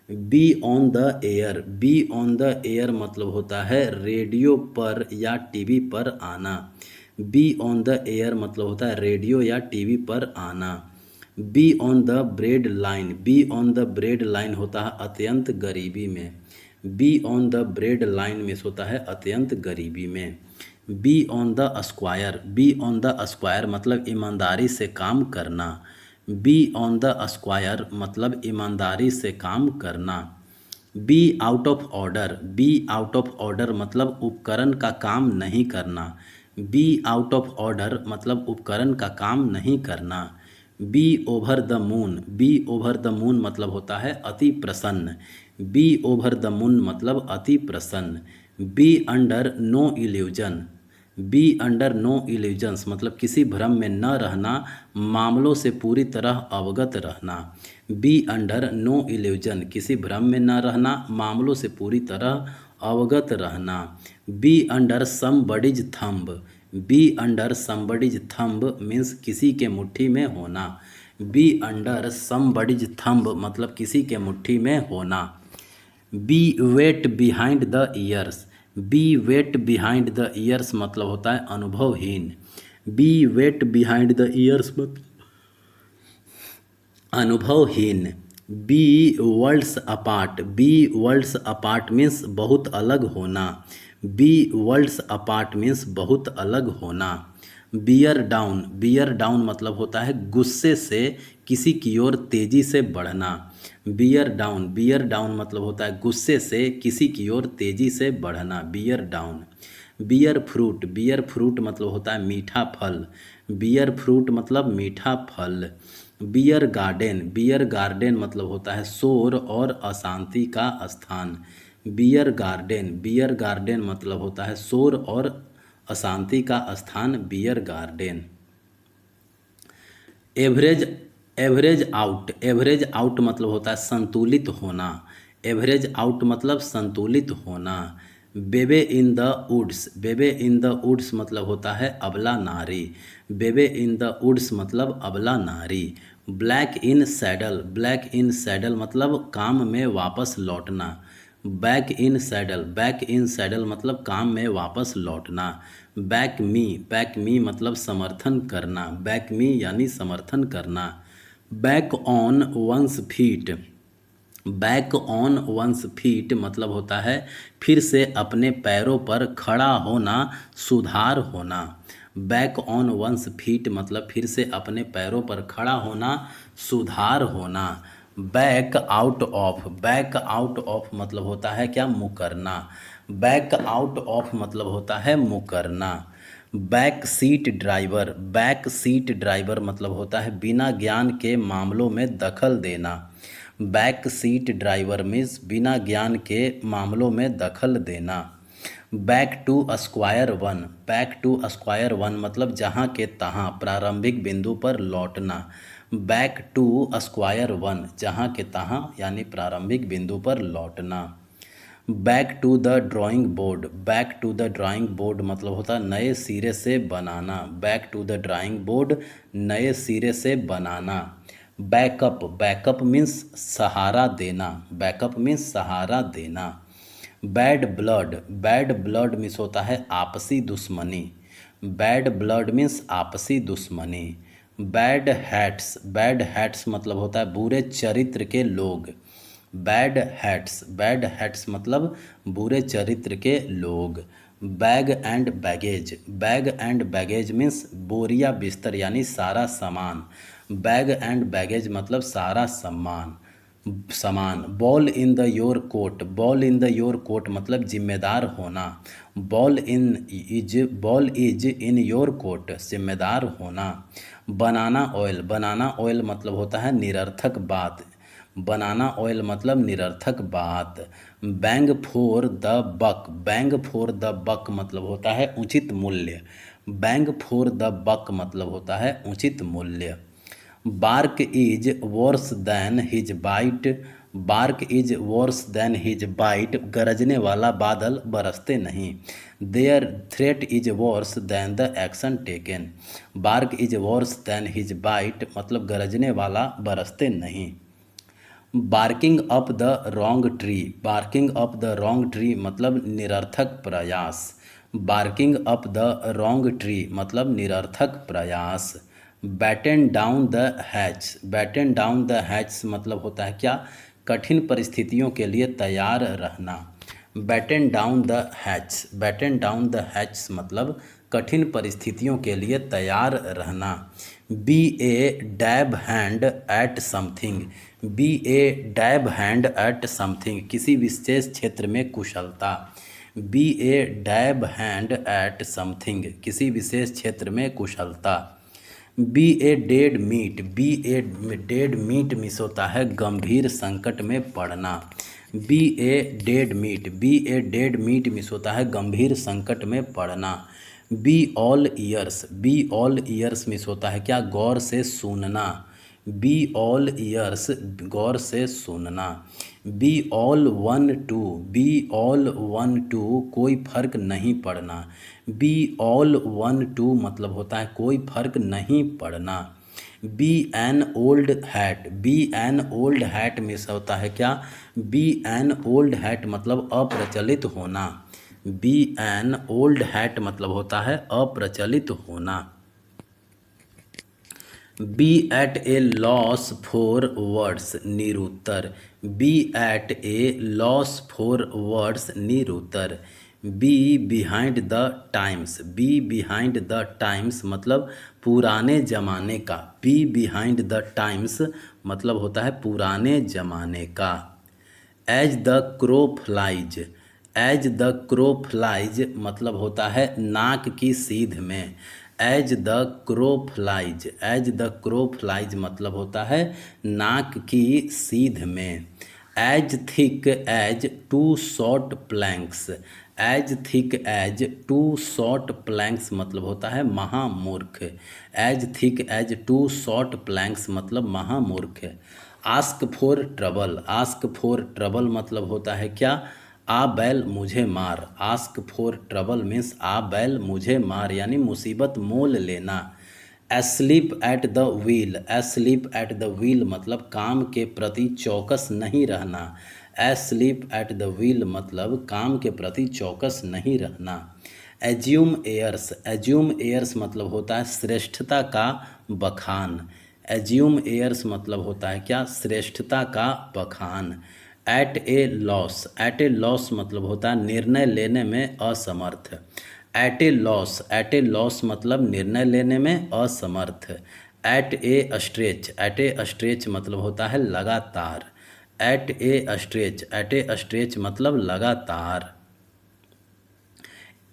Be on the air. Be on the air मतलब होता है रेडियो पर या टीवी पर आना। बी ऑन द एयर मतलब होता है रेडियो या टीवी पर आना। Be on the bread line. Be on the bread line होता है अत्यंत गरीबी में। Be on the bread line में होता है अत्यंत गरीबी में। Be on the square. Be on the square मतलब ईमानदारी से काम करना। बी ऑन द स्क्वायर मतलब ईमानदारी से काम करना। Be out of order. Be out of order मतलब उपकरण का काम नहीं करना। बी आउट ऑफ ऑर्डर मतलब उपकरण का काम नहीं करना। Be over the moon. Be over the moon मतलब होता है अति प्रसन्न। बी ओवर द मून मतलब अति प्रसन्न। Be under no illusion, be under no illusions मतलब किसी भ्रम में न रहना, मामलों से पूरी तरह अवगत रहना। बी अंडर नो इल्यूजन किसी भ्रम में न रहना, मामलों से पूरी तरह अवगत रहना। Be under somebody's thumb, be under somebody's thumb means किसी के मुट्ठी में होना। बी अंडर समबडीज थंब मतलब किसी के मुट्ठी में होना। Be wet behind the ears, be wet behind the ears मतलब होता है अनुभवहीन। Be wet behind the ears मतलब अनुभवहीन। Be worlds apart, be worlds apart means बहुत अलग होना। बी वर्ल्ड्स अपार्ट मीन्स बहुत अलग होना। बियर डाउन, बियर डाउन मतलब होता है गुस्से से किसी की ओर तेजी से बढ़ना। बियर डाउन, बियर डाउन मतलब होता है गुस्से से किसी की ओर तेजी से बढ़ना, bear down. Bear fruit, bear fruit मतलब होता है मीठा फल। बियर फ्रूट मतलब मीठा फल। बियर गार्डन, बियर गार्डन मतलब होता है शोर और अशांति का स्थान। बियर गार्डन, बियर गार्डन मतलब होता है शोर और अशांति का स्थान, beer garden. Average, average out, average out मतलब होता है संतुलित होना। एवरेज आउट मतलब संतुलित होना। बेबे इन द वुड्स, बेबे इन द वुड्स मतलब होता है अबला नारी। बेबे इन द वुड्स मतलब अबला नारी। ब्लैक इन सैडल, ब्लैक इन सैडल मतलब काम में वापस लौटना। Back in saddle, back in saddle मतलब काम में वापस लौटना। बैक मी, बैक मी मतलब समर्थन करना। बैक मी यानी समर्थन करना। Back on one's feet, back on one's feet मतलब होता है फिर से अपने पैरों पर खड़ा होना, सुधार होना। बैक ऑन वंस फीट मतलब फिर से अपने पैरों पर खड़ा होना, सुधार होना। Back out of, back out of मतलब होता है क्या, मुकरना। बैक आउट ऑफ मतलब होता है मुकरना। Back seat driver, back seat driver मतलब होता है बिना ज्ञान के मामलों में दखल देना। बैक सीट ड्राइवर मीन्स बिना ज्ञान के मामलों में दखल देना। Back to square one, back to square one मतलब जहाँ के तहाँ प्रारंभिक बिंदु पर लौटना। बैक टू स्क्वायर वन जहाँ के तहाँ यानी प्रारंभिक बिंदु पर लौटना। Back to the drawing board, back to the drawing board मतलब होता है नए सिरे से बनाना। Back to the drawing board नए सिरे से बनाना। बैकअप, बैकअप मीन्स सहारा देना। बैकअप मीन्स सहारा देना। Bad blood, bad blood means होता है आपसी दुश्मनी। बैड ब्लड मीन्स आपसी दुश्मनी। बैड हैट्स, बैड हैट्स मतलब होता है बुरे चरित्र के लोग। बैड हैट्स, बैड हैट्स मतलब बुरे चरित्र के लोग। Bag and baggage, bag and baggage means बोरिया बिस्तर यानी सारा सामान। बैग एंड बैगेज मतलब सारा सामान। Ball in the your court, ball in the your court मतलब जिम्मेदार होना। Ball is in your court जिम्मेदार होना। बनाना ऑयल, बनाना ऑयल मतलब होता है निरर्थक बात। बनाना ऑयल मतलब निरर्थक बात। Bang for the buck, bang for the buck मतलब होता है उचित मूल्य। बैंग फॉर द बक मतलब होता है उचित मूल्य। Bark is worse than his bite, bark is worse than his bite गरजने वाला बादल बरसते नहीं। Their threat is worse than the action taken. Bark is worse than his bite मतलब गरजने वाला बरसते नहीं। Barking up the wrong tree, barking up the wrong tree मतलब निरर्थक प्रयास। Barking up the wrong tree मतलब निरर्थक प्रयास। Batten down the hatch, batten down the hatch मतलब होता है क्या, कठिन परिस्थितियों के लिए तैयार रहना। Batten down the hatch, batten down the hatch मतलब कठिन परिस्थितियों के लिए तैयार रहना। Be a dab hand at something, be a dab hand at something किसी विशेष क्षेत्र में कुशलता। Be a dab hand at something किसी विशेष क्षेत्र में कुशलता। Be a dead meat, be a dead meat मिस होता है गंभीर संकट में पड़ना। Be a dead meat, be a dead meat मिस होता है गंभीर संकट में पड़ना। Be all years, be all years miss होता है क्या गौर से सुनना। बी ऑल ईयर्स गौर से सुनना। Be all one two, be all one two कोई फर्क नहीं पड़ना। बी ऑल वन टू मतलब होता है कोई फर्क नहीं पड़ना। Be an old hat, be an old hat में से होता है क्या बी एन ओल्ड हैट मतलब अप्रचलित होना। बी एन ओल्ड हैट मतलब होता है अप्रचलित होना। Be at a loss for words निरुत्तर, be at a loss for words निरुत्तर। Be behind the times, be behind the times मतलब पुराने ज़माने का। बी बिहाइंड द टाइम्स मतलब होता है पुराने ज़माने का। As the crow flies, as the crow flies मतलब होता है नाक की सीध में। As the crow flies, as the crow flies मतलब होता है नाक की सीध में। As thick as two short planks, as thick as two short planks मतलब होता है महामूर्ख। As thick as two short planks मतलब महामूर्ख। Ask for trouble, ask for trouble मतलब होता है क्या आ बैल मुझे मार। आस्क फॉर ट्रबल मीन्स आ बैल मुझे मार यानी मुसीबत मोल लेना। Asleep at the wheel, asleep at the wheel मतलब काम के प्रति चौकस नहीं रहना। एस्लीप एट द व्हील मतलब काम के प्रति चौकस नहीं रहना। एज्यूम एयर्स, एज्यूम एयर्स मतलब होता है श्रेष्ठता का बखान। एज्यूम एयर्स मतलब होता है क्या श्रेष्ठता का बखान। At a loss, at a loss मतलब होता है निर्णय लेने में असमर्थ। At a loss, at a loss मतलब निर्णय लेने में असमर्थ। At a stretch, at a stretch मतलब होता है लगातार। At a stretch, at a stretch मतलब लगातार।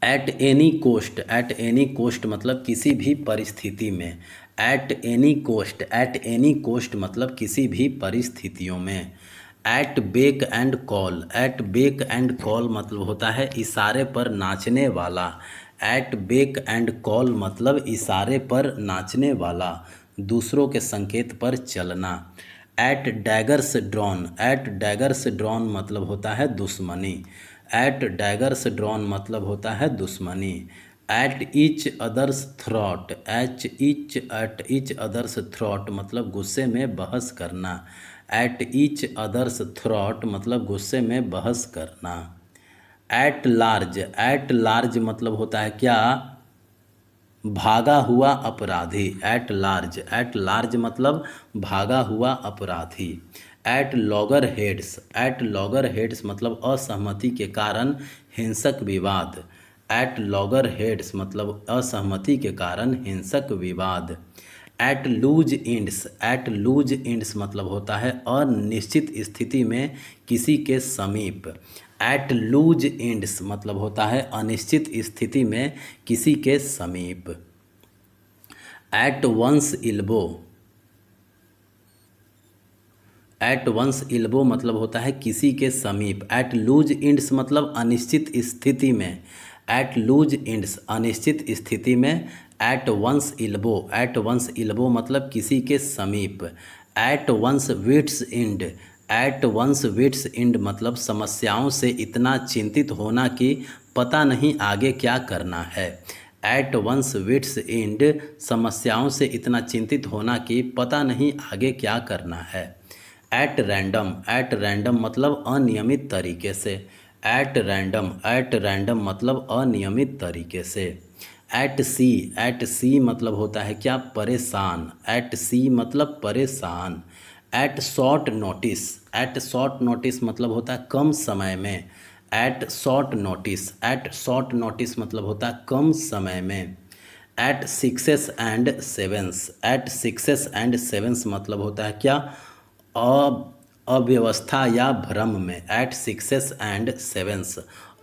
At any cost, at any cost मतलब किसी भी परिस्थिति में। At any cost, at any cost मतलब किसी भी परिस्थितियों में। At beck and call, at beck and call मतलब होता है इशारे पर नाचने वाला। एट बेक एंड कॉल मतलब इशारे पर नाचने वाला, दूसरों के संकेत पर चलना। At daggers drawn, at daggers drawn मतलब होता है दुश्मनी। एट डैगर्स ड्रॉन मतलब होता है दुश्मनी। At each others throat, at each others throat मतलब गुस्से में बहस करना। एट ईच अदर्स थ्रॉट मतलब गुस्से में बहस करना। एट लार्ज, एट लार्ज मतलब होता है क्या भागा हुआ अपराधी। एट लार्ज, एट लार्ज मतलब भागा हुआ अपराधी। At loggerheads, at loggerheads मतलब असहमति के कारण हिंसक विवाद। एट लॉगर हेड्स मतलब असहमति के कारण हिंसक विवाद। At loose ends, at loose ends मतलब होता है अनिश्चित स्थिति में किसी के समीप। एट लूज इंड्स मतलब होता है अनिश्चित स्थिति में किसी के समीप। At one's elbow, at one's elbow मतलब होता है किसी के समीप। एट लूज इंड्स मतलब अनिश्चित स्थिति में। एट लूज इंड्स अनिश्चित स्थिति में। At one's elbow, at one's elbow मतलब किसी के समीप। At one's wit's end, at one's wit's end मतलब समस्याओं से इतना चिंतित होना कि पता नहीं आगे क्या करना है। एट वंस विट्स इंड समस्याओं से इतना चिंतित होना कि पता नहीं आगे क्या करना है। एट रैंडम, एट रैंडम मतलब अनियमित तरीके से। एट रैंडम, एट रैंडम मतलब अनियमित तरीके से। एट सी, एट सी मतलब होता है क्या परेशान। एट सी मतलब परेशान। At short notice, at short notice मतलब होता है कम समय में। At short notice, at short notice मतलब होता है कम समय में। At sixes and sevens, at sixes and sevens मतलब होता है क्या अव्यवस्था या भ्रम में। एट सिक्सेस एंड सेवेंस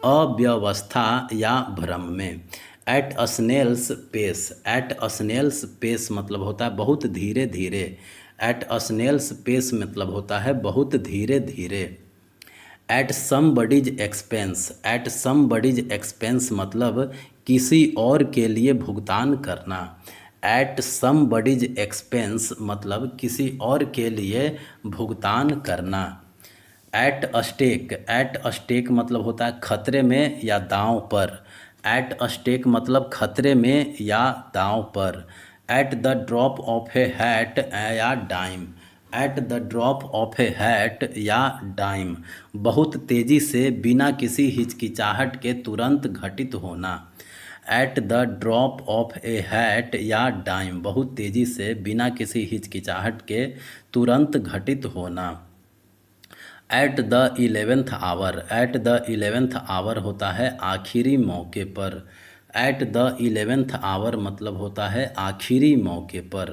अव्यवस्था या भ्रम में। At snail's pace, at snail's pace मतलब होता है बहुत धीरे धीरे। एट स्नेल्स पेस मतलब होता है बहुत धीरे धीरे। At somebody's expense, at somebody's expense मतलब किसी और के लिए भुगतान करना। एट समबडीज एक्सपेंस मतलब किसी और के लिए भुगतान करना। एट स्टेक, एट स्टेक मतलब होता है खतरे में या दांव पर। एट स्टेक मतलब खतरे में या दांव पर। At the drop of a hat या dime, at the drop of a hat या डाइम बहुत तेज़ी से बिना किसी हिचकिचाहट के तुरंत घटित होना। At the drop of a hat या डाइम बहुत तेज़ी से बिना किसी हिचकिचाहट के तुरंत घटित होना। At the 11th hour, at the 11th hour होता है आखिरी मौके पर। एट द 11th आवर मतलब होता है आखिरी मौके पर।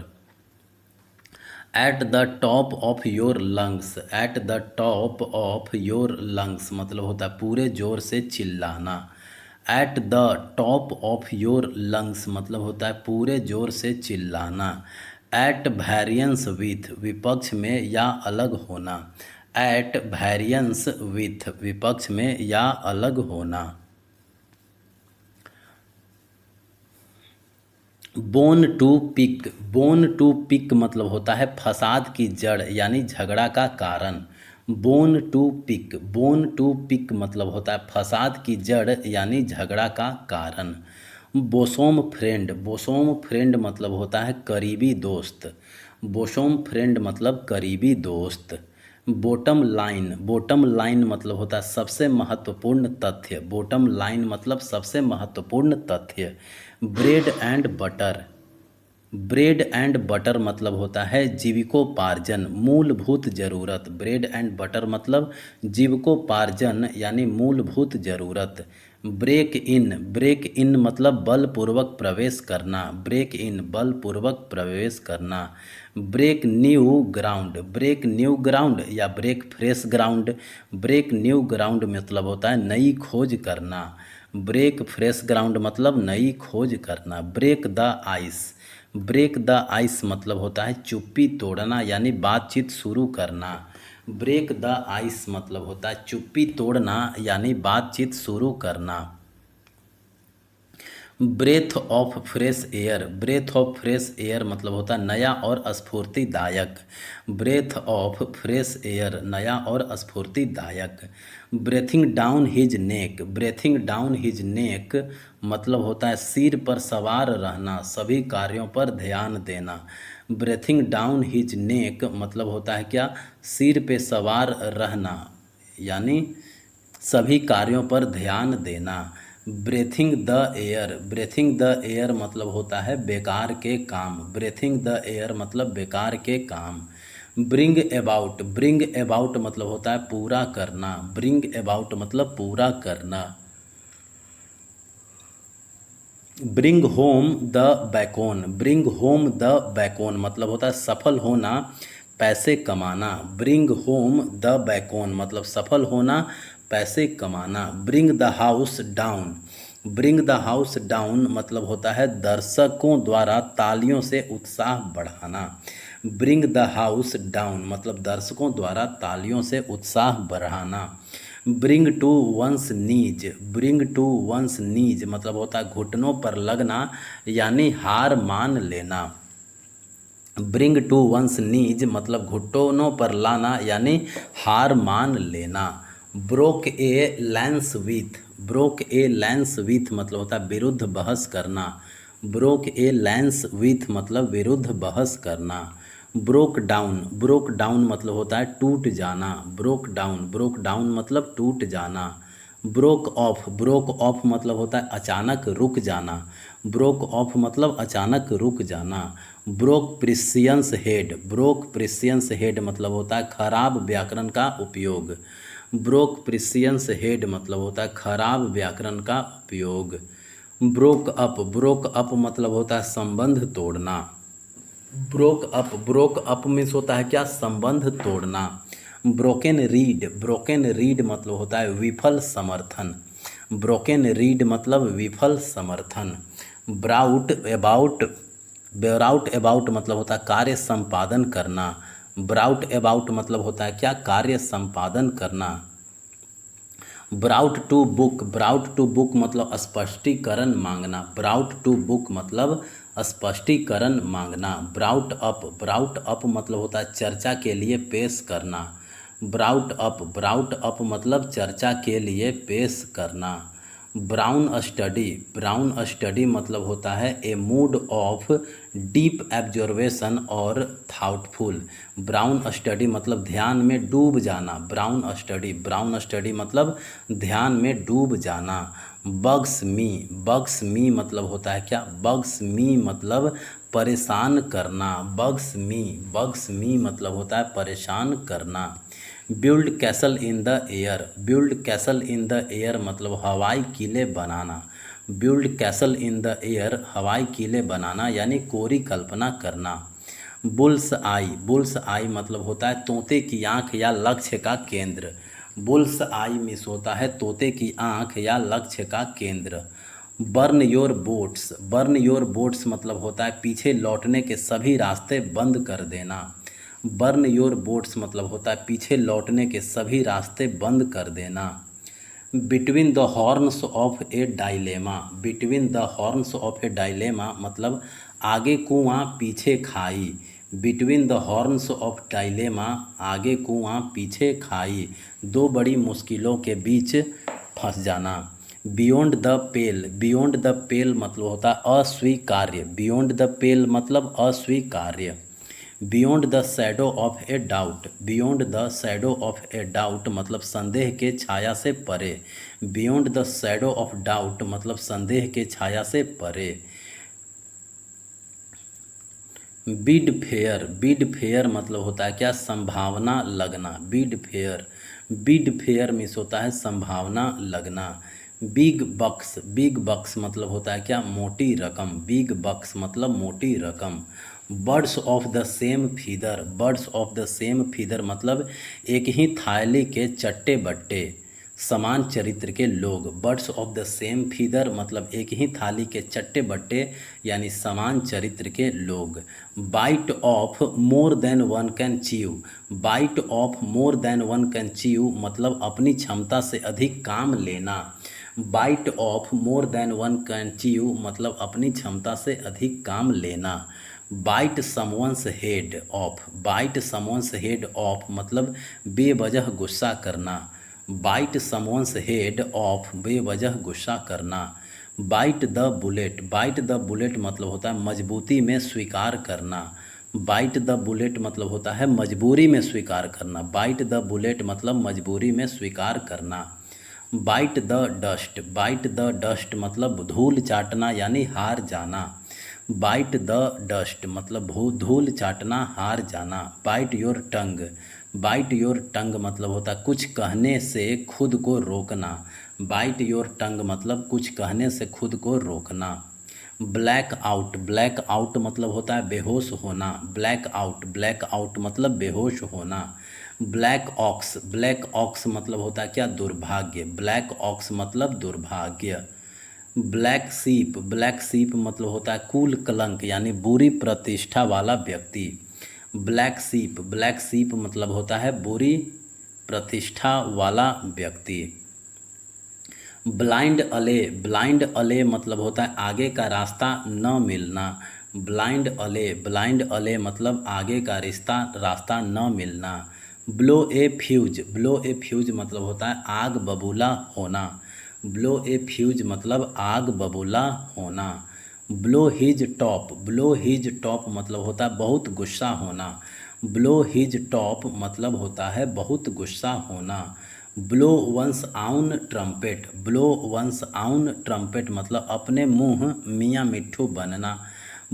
At the top of your lungs, at the top of your lungs मतलब होता है पूरे जोर से चिल्लाना। At the top of your lungs मतलब होता है पूरे जोर से चिल्लाना। एट वैरियंस विथ विपक्ष में या अलग होना। एट वैरियंस विथ विपक्ष में या अलग होना। Bone to pick, bone to pick मतलब होता है फसाद की जड़ यानी झगड़ा का कारण। Bone to pick, bone to pick मतलब होता है फसाद की जड़ यानी झगड़ा का कारण। बोसोम फ्रेंड, बोसोम फ्रेंड मतलब होता है करीबी दोस्त। बोसोम फ्रेंड मतलब करीबी दोस्त। बॉटम लाइन, बॉटम लाइन मतलब होता है सबसे महत्वपूर्ण तथ्य। बॉटम लाइन मतलब सबसे महत्वपूर्ण तथ्य। Bread and butter, bread and butter मतलब होता है जीविकोपार्जन मूलभूत ज़रूरत। ब्रेड एंड बटर मतलब जीविकोपार्जन यानी मूलभूत ज़रूरत। ब्रेक इन, ब्रेक इन मतलब बलपूर्वक प्रवेश करना। ब्रेक इन बलपूर्वक प्रवेश करना। Break new ground, break new ground या break fresh ground. Break new ground मतलब होता है नई खोज करना। ब्रेक फ्रेश ग्राउंड मतलब नई खोज करना। Break the ice, break the ice मतलब होता है चुप्पी तोड़ना यानी बातचीत शुरू करना। ब्रेक द आइस मतलब होता है चुप्पी तोड़ना यानी बातचीत शुरू करना। Breath of fresh air, breath of fresh air मतलब होता है नया और स्फूर्तिदायक। ब्रेथ ऑफ फ्रेश एयर नया और स्फूर्तिदायक। Breathing down his neck, breathing down his neck मतलब होता है सिर पर सवार रहना सभी कार्यों पर ध्यान देना। ब्रेथिंग डाउन हिज नेक मतलब होता है क्या, सिर पे सवार रहना यानी सभी कार्यों पर ध्यान देना। Breathing the air, breathing the air मतलब होता है बेकार के काम। ब्रेथिंग द एयर मतलब बेकार के काम। ब्रिंग अबाउट, ब्रिंग अबाउट मतलब होता है पूरा करना। ब्रिंग अबाउट मतलब पूरा करना। Bring home the bacon, bring home the bacon मतलब होता है सफल होना पैसे कमाना। ब्रिंग होम द बैकोन मतलब सफल होना पैसे कमाना। Bring the house down, bring the house down मतलब होता है दर्शकों द्वारा तालियों से उत्साह बढ़ाना। ब्रिंग द हाउस डाउन मतलब दर्शकों द्वारा तालियों से उत्साह बढ़ाना। Bring to one's knees, bring to one's knees मतलब होता है घुटनों पर लगना यानी हार मान लेना। ब्रिंग टू वंस नीज मतलब घुटनों पर लाना यानी हार मान लेना। Broke A lens with, broke A lens with मतलब होता है विरुद्ध बहस करना। ब्रोक ए लैंस विथ मतलब विरुद्ध बहस करना। ब्रोक डाउन, ब्रोक डाउन मतलब होता है टूट जाना। ब्रोक डाउन, ब्रोक डाउन मतलब टूट जाना। ब्रोक ऑफ, ब्रोक ऑफ मतलब होता है अचानक रुक जाना। ब्रोक ऑफ मतलब अचानक रुक जाना। ब्रोक प्रिसियंस हेड, ब्रोक प्रिसियंस हेड मतलब होता है खराब व्याकरण का उपयोग। ब्रोक प्रिसियंस हेड मतलब होता है खराब व्याकरण का उपयोग। ब्रोक अप, ब्रोक अप मतलब होता है संबंध तोड़ना। Broke up, broke up means होता है क्या, संबंध तोड़ना। ब्रोकन रीड, ब्रोकन रीड मतलब होता है विफल समर्थन। ब्रोकन रीड मतलब विफल समर्थन। ब्राउट अबाउट, ब्राउट अबाउट मतलब होता है कार्य संपादन करना। ब्राउट अबाउट मतलब होता है क्या, कार्य संपादन करना। ब्राउट टू बुक मतलब स्पष्टीकरण मांगना। ब्राउट टू बुक मतलब स्पष्टीकरण मांगना। ब्राउट अप मतलब होता है चर्चा के लिए पेश करना। ब्राउट अप मतलब चर्चा के लिए पेश करना। ब्राउन स्टडी मतलब होता है ए मूड ऑफ डीप एब्जॉर्वेशन और थाउटफुल। ब्राउन स्टडी मतलब ध्यान में डूब जाना। ब्राउन स्टडी मतलब ध्यान में डूब जाना। बग्स मी मतलब होता है क्या? बग्स मी मतलब परेशान करना। बग्स मी मतलब होता है परेशान करना। Build castle in the air मतलब हवाई किले बनाना। Build castle in the air हवाई किले बनाना यानी कोरी कल्पना करना। बुल्स आई मतलब होता है तोते की आंख या लक्ष्य का केंद्र। बुल्स आई मिस होता है तोते की आंख या लक्ष्य का केंद्र। बर्न योर बोट्स मतलब होता है पीछे लौटने के सभी रास्ते बंद कर देना। बर्न योर बोट्स मतलब होता है पीछे लौटने के सभी रास्ते बंद कर देना। Between the horns of A dilemma मतलब आगे कुआं पीछे खाई। Between the horns of dilemma आगे कुआं पीछे खाई, दो बड़ी मुश्किलों के बीच फंस जाना। बियॉन्ड द पेल मतलब होता है अस्वीकार्य। बियॉन्ड द पेल मतलब अस्वीकार्य। Beyond the shadow of a doubt मतलब संदेह के छाया से परे। Beyond the shadow of doubt मतलब संदेह के छाया से परे। बिड फेयर मतलब होता है क्या? संभावना लगना। बिड फेयर मीन्स होता है संभावना लगना। बिग बक्स मतलब होता है क्या? मोटी रकम। बिग बक्स मतलब मोटी रकम। Birds of the same feather मतलब एक ही थाली के चट्टे बट्टे समान चरित्र के लोग। Birds of the same feather मतलब एक ही थाली के चट्टे बट्टे यानी समान चरित्र के लोग। Bite off more than one can chew मतलब अपनी क्षमता से अधिक काम लेना। Bite off more than one can chew मतलब अपनी क्षमता से अधिक काम लेना। बाइट समवंस हेड ऑफ मतलब बेवजह गुस्सा करना। बाइट समवंस हेड ऑफ बेवजह गुस्सा करना। बाइट द बुलेट मतलब होता है मजबूती में स्वीकार करना। बाइट द बुलेट मतलब होता है मजबूरी में स्वीकार करना। बाइट द बुलेट मतलब मजबूरी में स्वीकार करना। बाइट द डस्ट मतलब धूल चाटना यानी हार जाना। बाइट द डस्ट मतलब धूल चाटना हार जाना। बाइट योर टंग मतलब होता है कुछ कहने से खुद को रोकना। बाइट योर टंग मतलब कुछ कहने से खुद को रोकना। ब्लैक आउट मतलब होता है बेहोश होना। ब्लैक आउट मतलब बेहोश होना। ब्लैक ऑक्स मतलब होता है क्या? दुर्भाग्य। ब्लैक ऑक्स मतलब दुर्भाग्य। ब्लैक शीप मतलब होता है कुल कलंक यानी बुरी प्रतिष्ठा वाला व्यक्ति। ब्लैक शीप मतलब होता है बुरी प्रतिष्ठा वाला व्यक्ति। ब्लाइंड अले मतलब होता है आगे का रास्ता न मिलना। ब्लाइंड अले मतलब आगे का रास्ता न मिलना। ब्लो ए फ्यूज मतलब होता है आग बबूला होना। ब्लो ए फ्यूज मतलब आग बबूला होना। ब्लो हिज टॉप मतलब होता है बहुत गुस्सा होना। ब्लो हिज टॉप मतलब होता है बहुत गुस्सा होना। ब्लो वंस आउन ट्रम्पेट मतलब अपने मुंह मियाँ मिट्ठू बनना।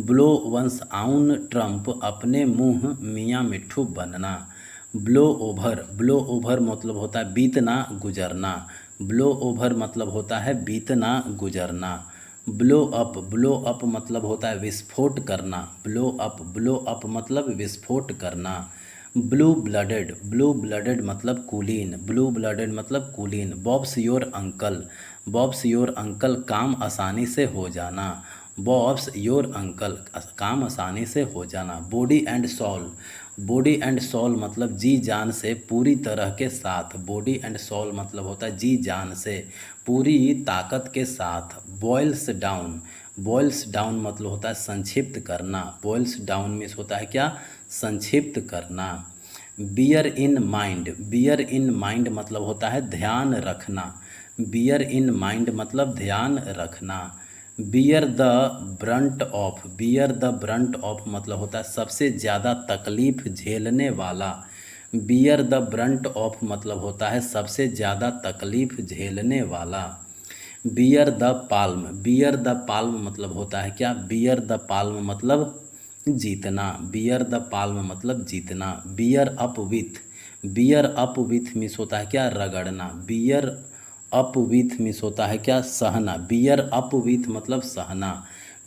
ब्लो वंस आउन ट्रम्प अपने मुंह मियाँ मिट्ठू बनना। ब्लो ओवर मतलब होता है बीतना गुजरना। ब्लो ओवर मतलब होता है बीतना गुजरना। ब्लो अप मतलब होता है विस्फोट करना। ब्लो अप मतलब विस्फोट करना। ब्लू ब्लडेड मतलब कुलीन। बॉब्स योर अंकल काम आसानी से हो जाना। बॉब्स योर अंकल काम आसानी से हो जाना। बॉडी एंड सोल मतलब जी जान से पूरी तरह के साथ, बॉडी एंड सोल मतलब होता है जी जान से पूरी ताकत के साथ। बॉइल्स डाउन, बॉइल्स डाउन मतलब होता है संक्षिप्त करना, बॉइल्स डाउन मीन्स होता है क्या, संक्षिप्त करना। Bear in mind, bear in mind मतलब होता है ध्यान रखना, बियर इन माइंड मतलब ध्यान रखना। Bear the Brunt of, bear the Brunt of मतलब होता है सबसे ज़्यादा तकलीफ झेलने वाला, बियर द ब्रंट ऑफ मतलब होता है सबसे ज़्यादा तकलीफ झेलने वाला। Bear the palm, bear the palm मतलब होता है क्या, बियर द पाल्म मतलब जीतना, बियर द पाल्म मतलब जीतना। Beer up with, beer up with means होता है क्या, रगड़ना, बियर अप विथ मीन्स होता है क्या, सहना, बियर अप विथ मतलब सहना,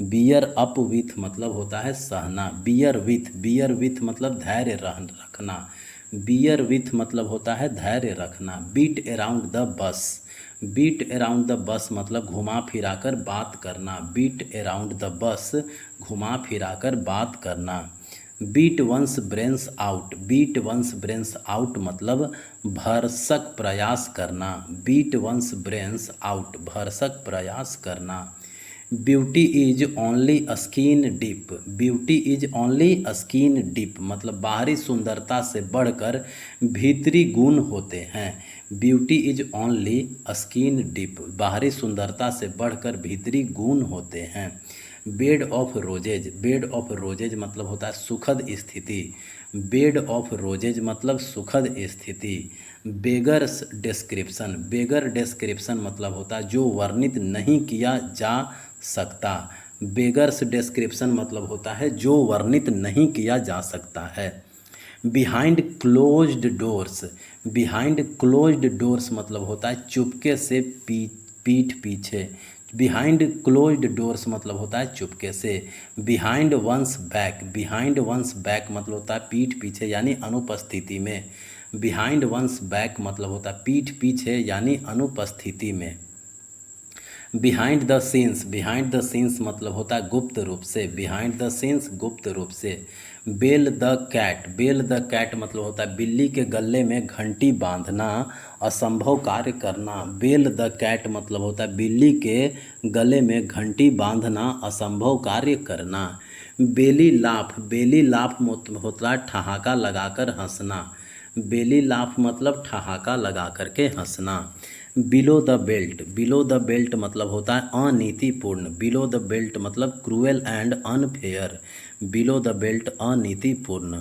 बियर अप विथ मतलब होता है सहना। बियर विथ, बियर विथ मतलब धैर्य रखना, बियर विथ मतलब होता है धैर्य रखना। Beat around the bush, beat around the bush मतलब घुमा फिराकर बात करना, बीट अराउंड द बस घुमा फिराकर बात करना। Beat one's brains out, beat one's brains out मतलब भरसक प्रयास करना, बीट वंस ब्रेन्स आउट भरसक प्रयास करना। Beauty is only skin deep, beauty is only skin deep मतलब बाहरी सुंदरता से बढ़कर भीतरी गुण होते हैं, beauty is only skin deep बाहरी सुंदरता से बढ़कर भीतरी गुण होते हैं। Bed of roses, bed of roses मतलब होता है सुखद स्थिति, बेड ऑफ रोजेज मतलब सुखद स्थिति। बेगर्स डिस्क्रिप्शन, बेगर डिस्क्रिप्शन मतलब होता है जो वर्णित नहीं किया जा सकता, बेगर्स डिस्क्रिप्शन मतलब होता है जो वर्णित नहीं किया जा सकता है। Behind closed doors, behind closed doors मतलब होता है चुपके से पीठ पीछे, बिहाइंड क्लोज्ड डोर्स मतलब होता है चुपके से। Behind one's back, behind one's back मतलब होता है पीठ पीछे यानी अनुपस्थिति में, बिहाइंड वंस बैक मतलब होता है पीठ पीछे यानी अनुपस्थिति में। Behind the scenes, behind the scenes मतलब होता है गुप्त रूप से, बिहाइंड द सीन्स गुप्त रूप से। Bell the cat, bell the cat मतलब होता है बिल्ली के गले में घंटी बांधना, असंभव कार्य करना, बेल द कैट मतलब होता है बिल्ली के गले में घंटी बांधना, असंभव कार्य करना। बेली लाफ, बेली लाफ मतलब होता है ठहाका लगाकर हंसना, बेली लाफ मतलब ठहाका लगा करके हंसना। Below the belt, below the belt मतलब होता है अनीतिपूर्ण, बिलो द बेल्ट मतलब cruel and unfair, below the belt अनीतिपूर्ण।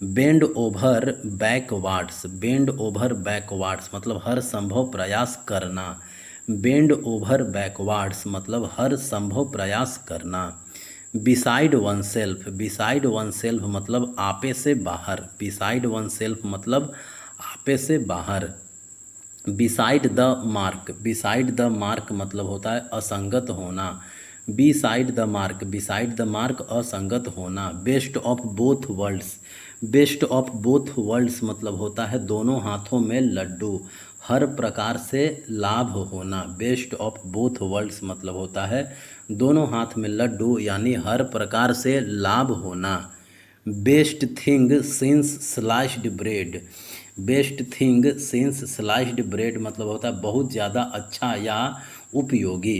Bend over backwards, bend over backwards मतलब हर संभव प्रयास करना, बेंड ओवर बैकवार्ड्स मतलब हर संभव प्रयास करना। Beside one self, beside one self मतलब आपे से बाहर, बिसाइड वन सेल्फ मतलब आपे से बाहर। Beside the mark, beside the mark मतलब होता है असंगत होना, beside the mark, beside the mark असंगत होना। Best of both worlds, best of both worlds मतलब होता है दोनों हाथों में लड्डू, हर प्रकार से लाभ होना, बेस्ट ऑफ बोथ वर्ल्ड्स मतलब होता है दोनों हाथ में लड्डू यानी हर प्रकार से लाभ होना। Best thing since sliced bread, best thing since sliced bread मतलब होता है बहुत ज़्यादा अच्छा या उपयोगी,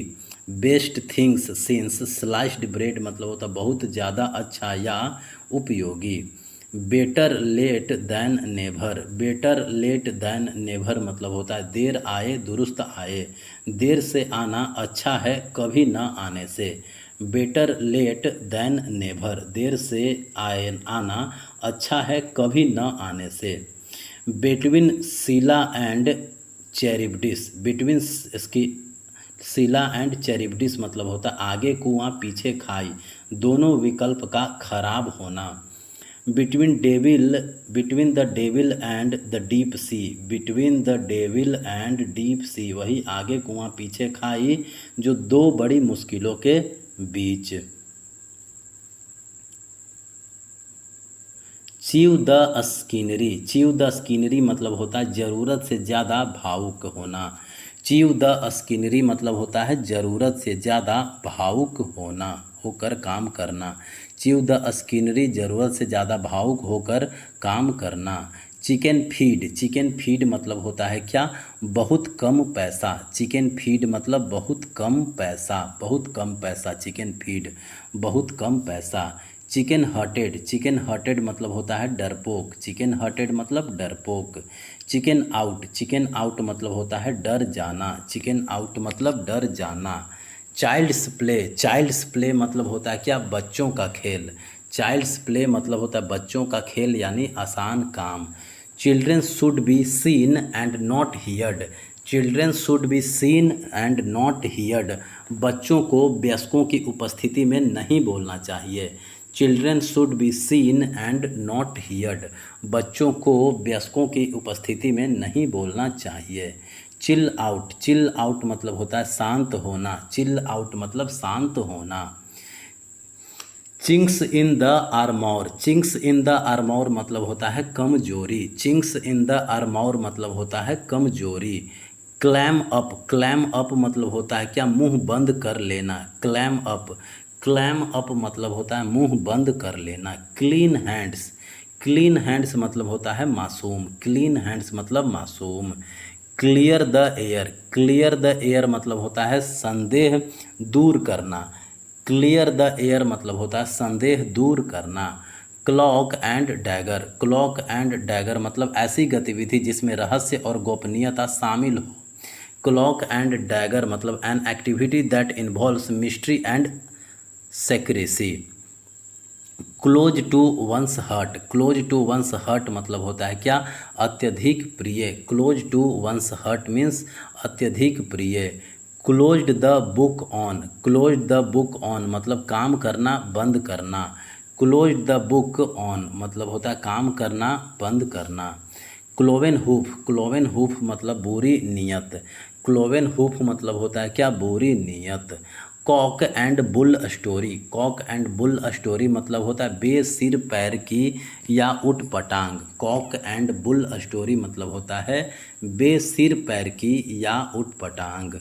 best things since sliced bread मतलब होता है बहुत ज़्यादा अच्छा या उपयोगी। Better late than never, better late than never मतलब होता है देर आए दुरुस्त आए, देर से आना अच्छा है कभी न आने से, बेटर लेट दैन नेवर देर से आना अच्छा है कभी न आने से। Between Scylla and Charybdis, between इसकी शीला एंड चैरिब्डिस मतलब होता है आगे कुआं पीछे खाई, दोनों विकल्प का खराब होना। Between devil, between the devil and the deep sea, between the devil and deep sea वही आगे कुआं पीछे खाई जो दो बड़ी मुश्किलों के बीच। चीव द स्किनरी, चीव द स्किनरी मतलब होता है ज़रूरत से ज़्यादा भावुक होना, चीव द स्किनरी मतलब होता है ज़रूरत से ज़्यादा भावुक होना, होकर काम करना। च्यू द स्किनरी, ज़रूरत से ज़्यादा भावुक होकर काम करना। चिकन फीड, चिकन फीड मतलब होता है क्या, बहुत कम पैसा। चिकन फीड मतलब बहुत कम पैसा, बहुत कम पैसा। चिकन फीड बहुत कम पैसा। चिकन हर्टेड, चिकन हर्टेड मतलब होता है डरपोक। चिकन हर्टेड मतलब डरपोक। चिकन आउट, चिकन आउट मतलब होता है डर जाना। चिकन आउट मतलब डर जाना। चाइल्ड्स प्ले, चाइल्ड्स प्ले मतलब होता है क्या, बच्चों का खेल। चाइल्ड्स प्ले मतलब होता है बच्चों का खेल यानी आसान काम। Children should be seen and not heard, children should be seen and not heard, बच्चों को वयस्कों की उपस्थिति में नहीं बोलना चाहिए। Children should be seen and not heard, बच्चों को वयस्कों की उपस्थिति में नहीं बोलना चाहिए। चिल आउट, चिल आउट मतलब होता है शांत होना। चिल आउट मतलब शांत होना। Chinks in the armour, chinks in the armour मतलब होता है कमजोरी। चिंक्स इन द आर्मोर मतलब होता है कमजोरी। क्लैम अप, क्लैम अप मतलब होता है क्या, मुंह बंद कर लेना। क्लैम अप, क्लैम अप मतलब होता है मुंह बंद कर लेना। क्लीन हैंड्स, क्लीन हैंड्स मतलब होता है मासूम। क्लीन हैंड्स मतलब मासूम। Clear the air, clear the air मतलब होता है संदेह दूर करना। क्लियर द एयर मतलब होता है संदेह दूर करना। Cloak and dagger, cloak and dagger मतलब ऐसी गतिविधि जिसमें रहस्य और गोपनीयता शामिल हो। क्लॉक एंड डैगर मतलब an activity that involves mystery and secrecy. Close to one's heart, close to one's heart मतलब होता है क्या, अत्यधिक प्रिय। Close to one's heart means अत्यधिक प्रिय। Closed the book on, closed the book on मतलब काम करना बंद करना। क्लोज्ड द बुक ऑन मतलब होता है काम करना बंद करना। क्लोवेन हूफ, क्लोवेन हूफ मतलब बुरी नीयत। क्लोवेन हूफ मतलब होता है क्या, बुरी नीयत। Cock and bull story, cock and bull story मतलब होता है बेसिर पैर की या उठ पटांग। कॉक एंड बुल स्टोरी मतलब होता है बेसिर पैर की या उठ पटांग।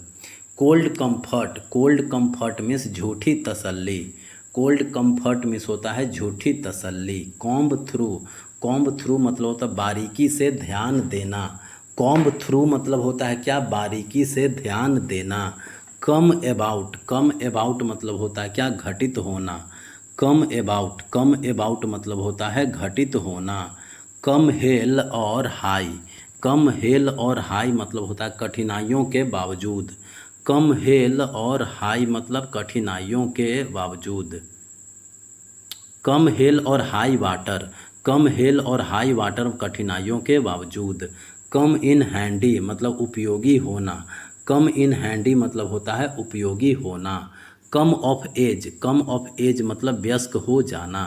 Cold comfort, cold comfort means झूठी तसल्ली। कोल्ड कंफर्ट मीन्स होता है झूठी तसल्ली। कॉम्ब थ्रू, कॉम्ब थ्रू मतलब होता है बारीकी से ध्यान देना। कॉम्ब थ्रू मतलब होता है क्या, बारीकी से ध्यान देना। कम अबाउट, कम अबाउट मतलब होता है क्या, घटित होना। कम अबाउट, कम अबाउट मतलब होता है घटित होना। कम हेल और हाई, कम हेल और हाई मतलब होता है कठिनाइयों के बावजूद। कम हेल और हाई मतलब कठिनाइयों के बावजूद। कम हेल और हाई वाटर, कम हेल और हाई वाटर कठिनाइयों के बावजूद। कम इन हैंडी मतलब उपयोगी होना। कम इन हैंडी मतलब होता है उपयोगी होना। Come of age, come of age मतलब वयस्क हो जाना।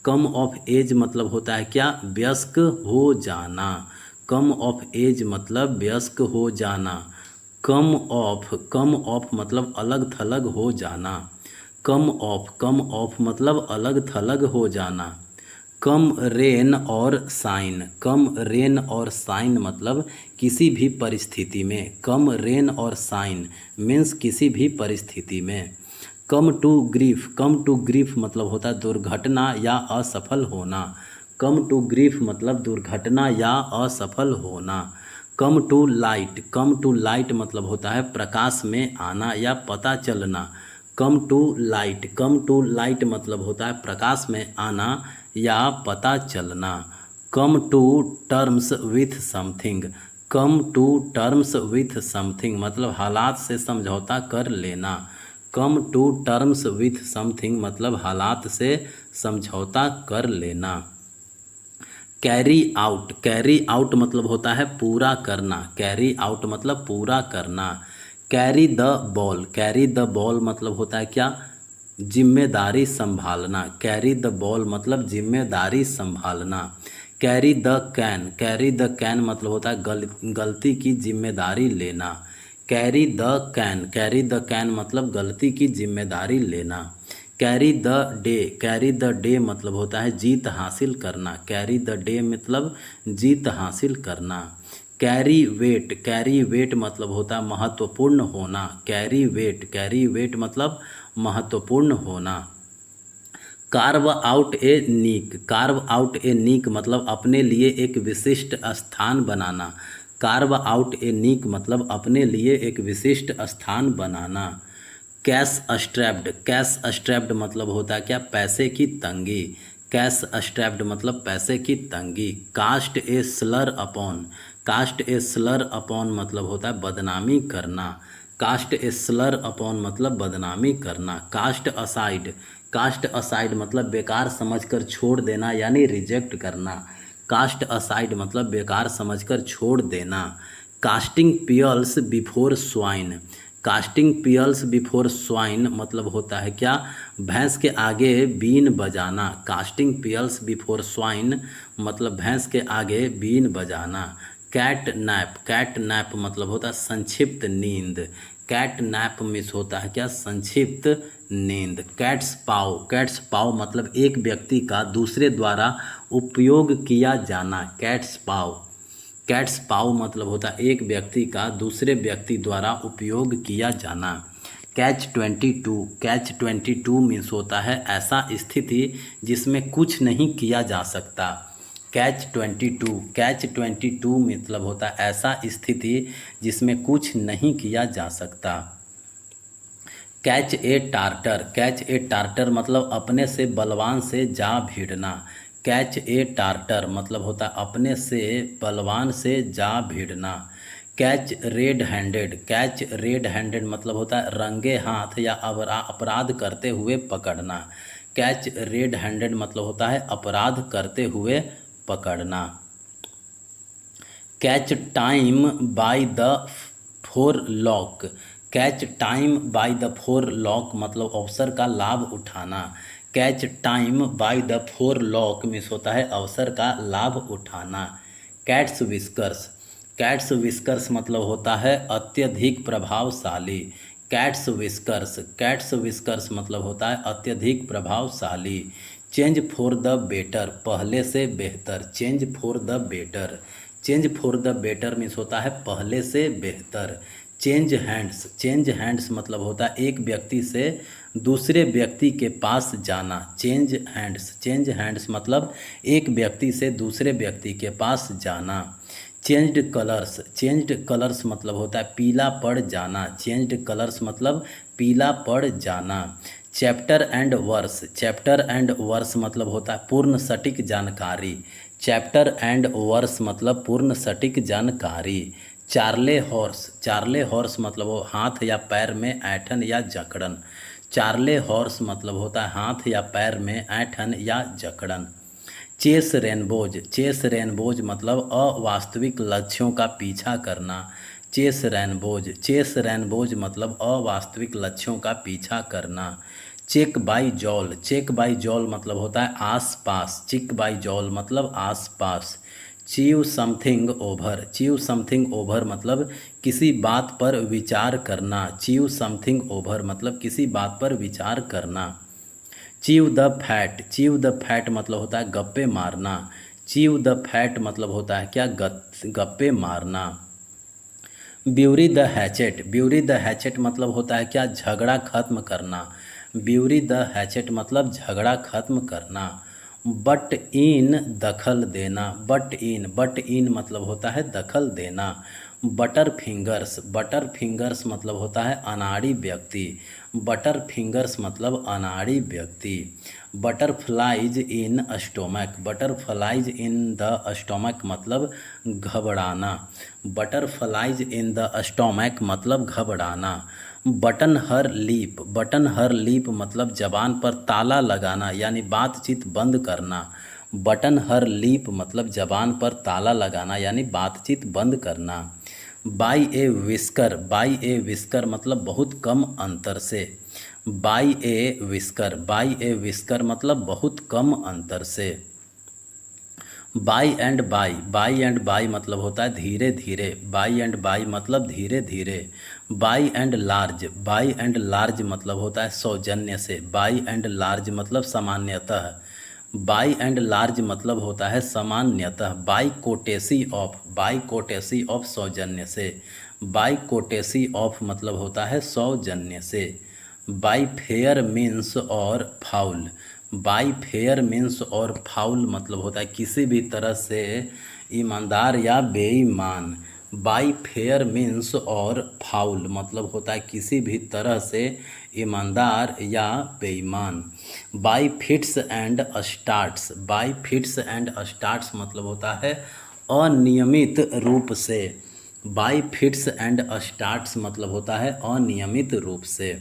कम ऑफ एज मतलब होता है क्या, वयस्क हो जाना। कम ऑफ एज मतलब वयस्क हो जाना। कम ऑफ, कम ऑफ मतलब अलग थलग हो जाना। कम ऑफ, कम ऑफ मतलब अलग थलग हो जाना। Come rain or shine, come rain or shine मतलब किसी भी परिस्थिति में। Come rain or shine means किसी भी परिस्थिति में। Come to grief, come to grief मतलब होता है दुर्घटना या असफल होना। कम टू ग्रीफ मतलब दुर्घटना या असफल होना। Come to light, come to light मतलब होता है प्रकाश में आना या पता चलना। Come to light, come to light मतलब होता है प्रकाश में आना या पता चलना। Come to terms with something, come to terms with something मतलब हालात से समझौता कर लेना। Come to terms with something मतलब हालात से समझौता कर लेना। कैरी आउट, कैरी आउट मतलब होता है पूरा करना। कैरी आउट मतलब पूरा करना। Carry the ball, carry the ball मतलब होता है क्या, जिम्मेदारी संभालना। कैरी द बॉल मतलब जिम्मेदारी संभालना। Carry the can, carry the can मतलब होता है गलती की जिम्मेदारी लेना। Carry the can, carry the can मतलब गलती की जिम्मेदारी लेना। Carry the day, carry the day मतलब होता है जीत हासिल करना। कैरी द डे मतलब जीत हासिल करना। कैरी वेट, कैरी वेट मतलब होता है महत्वपूर्ण होना। कैरी वेट, कैरी वेट मतलब महत्वपूर्ण होना। कार्व आउट ए नीक, कार्व आउट ए नीक मतलब अपने लिए एक विशिष्ट स्थान बनाना। कार्व आउट ए नीक मतलब अपने लिए एक विशिष्ट स्थान बनाना। कैश स्ट्रैप्ड, कैश स्ट्रैप्ड मतलब होता है क्या, पैसे की तंगी। कैश स्ट्रैप्ड मतलब पैसे की तंगी। कास्ट ए स्लर अपॉन, कास्ट ए स्लर अपॉन मतलब होता है बदनामी करना। कास्ट ए स्लर अपॉन मतलब बदनामी करना। कास्ट असाइड, कास्ट असाइड मतलब बेकार समझकर छोड़ देना यानी रिजेक्ट करना। कास्ट असाइड मतलब बेकार समझकर छोड़ देना। Casting pearls before swine, casting pearls before swine मतलब होता है क्या, भैंस के आगे बीन बजाना। कास्टिंग पियल्स बिफोर स्वाइन मतलब भैंस के आगे बीन बजाना। कैट नैप, कैट नैप मतलब होता है संक्षिप्त नींद। कैट नैप मिस होता है क्या, संक्षिप्त नींद। कैट्स पाव, कैट्स पाव मतलब एक व्यक्ति का दूसरे द्वारा उपयोग किया जाना। कैट्स पाव, कैट्स पाव मतलब होता है एक व्यक्ति का दूसरे व्यक्ति द्वारा उपयोग किया जाना। कैच 22, कैच 22 मीन्स होता है ऐसा स्थिति जिसमें कुछ नहीं किया जा सकता। कैच 22, कैच 22 मतलब होता है ऐसा स्थिति जिसमें कुछ नहीं किया जा सकता। Catch a tartar, catch a tartar मतलब अपने से बलवान से जा भिड़ना। कैच ए टार्टर मतलब होता है अपने से बलवान से जा भिड़ना। Catch red handed, catch red handed मतलब होता है रंगे हाथ या अपराध करते हुए पकड़ना। कैच रेड हैंडेड मतलब होता है अपराध करते हुए पकड़ना। Catch time by the four lock, catch time by the four lock मतलब अवसर का लाभ उठाना। Catch time by the four lock means होता है अवसर का लाभ उठाना। कैट्स विस्कर्स, कैट्स विस्कर्स मतलब होता है अत्यधिक प्रभावशाली। कैट्स विस्कर्स, कैट्स विस्कर्स मतलब होता है अत्यधिक प्रभावशाली। चेंज फॉर द बेटर, पहले से बेहतर। Change for the better, change for the better means होता है पहले से बेहतर। चेंज हैंड्स, चेंज हैंड्स मतलब होता है एक व्यक्ति से दूसरे व्यक्ति के पास जाना। चेंज हैंड्स, चेंज हैंड्स मतलब एक व्यक्ति से दूसरे व्यक्ति के पास जाना। चेंज्ड कलर्स, चेंज्ड कलर्स मतलब होता है पीला पड़ जाना। चेंज्ड कलर्स मतलब पीला पड़ जाना। Chapter and verse, chapter and verse मतलब होता है पूर्ण सटीक जानकारी। चैप्टर एंड वर्स मतलब पूर्ण सटीक जानकारी। चार्ले हॉर्स, चार्ले हॉर्स मतलब वो हाथ या पैर में ऐंठन या जकड़न। चार्ले हॉर्स मतलब होता है हाथ या पैर में ऐंठन या जकड़न। चेस रेनबोज, चेस रेनबोज मतलब अवास्तविक लक्ष्यों का पीछा करना। चेस रेनबोज, चेस रेनबोज मतलब अवास्तविक लक्ष्यों का पीछा करना। Cheek by jowl, cheek by jowl मतलब होता है आस पास। चेक बाई जॉल मतलब आस पास। Chew something over, chew something over मतलब किसी बात पर विचार करना। चीव समथिंग ओवर मतलब किसी बात पर विचार करना। Chew the fat, chew the fat मतलब होता है गप्पे मारना। चीव द फैट मतलब होता है क्या, गप्पे मारना। Bury the hatchet, bury the hatchet मतलब होता है क्या, झगड़ा खत्म करना। ब्यूरी द हैचेट मतलब झगड़ा खत्म करना। बट इन दखल देना, बट इन मतलब होता है दखल देना। बटर फिंगर्स, बटर फिंगर्स मतलब होता है अनाड़ी व्यक्ति। बटर फिंगर्स मतलब अनाड़ी व्यक्ति। Butterflies in stomach, butterflies in the stomach मतलब घबराना। बटरफ्लाइज इन द स्टोमक मतलब घबराना। बटन हर लीप, बटन हर लीप मतलब जबान पर ताला लगाना यानी बातचीत बंद करना। बटन हर लीप मतलब जबान पर ताला लगाना यानी बातचीत बंद करना। By A whisker, by A whisker मतलब बहुत कम अंतर से। By A whisker, by A whisker मतलब बहुत कम अंतर से। By and by, by and by मतलब होता है धीरे धीरे। बाई एंड बाई मतलब धीरे धीरे। By and large, by and large मतलब होता है सौजन्य से। बाई एंड लार्ज मतलब सामान्यतः। बाई एंड लार्ज मतलब होता है सामान्यतः। बाई कोटेसी ऑफ, बाई कोटेसी ऑफ सौजन्य से। बाई कोटेसी ऑफ मतलब होता है सौजन्य से। बाई फेयर मीन्स और फाउल, बाई फेयर मीन्स और फाउल मतलब होता है किसी भी तरह से ईमानदार या बेईमान। बाई फेयर मीन्स और फाउल मतलब होता है किसी भी तरह से ईमानदार या बेईमान। By fits and starts, by fits and starts मतलब होता है अनियमित रूप से। बाई फिट्स एंड स्टार्ट्स मतलब होता है अनियमित रूप से।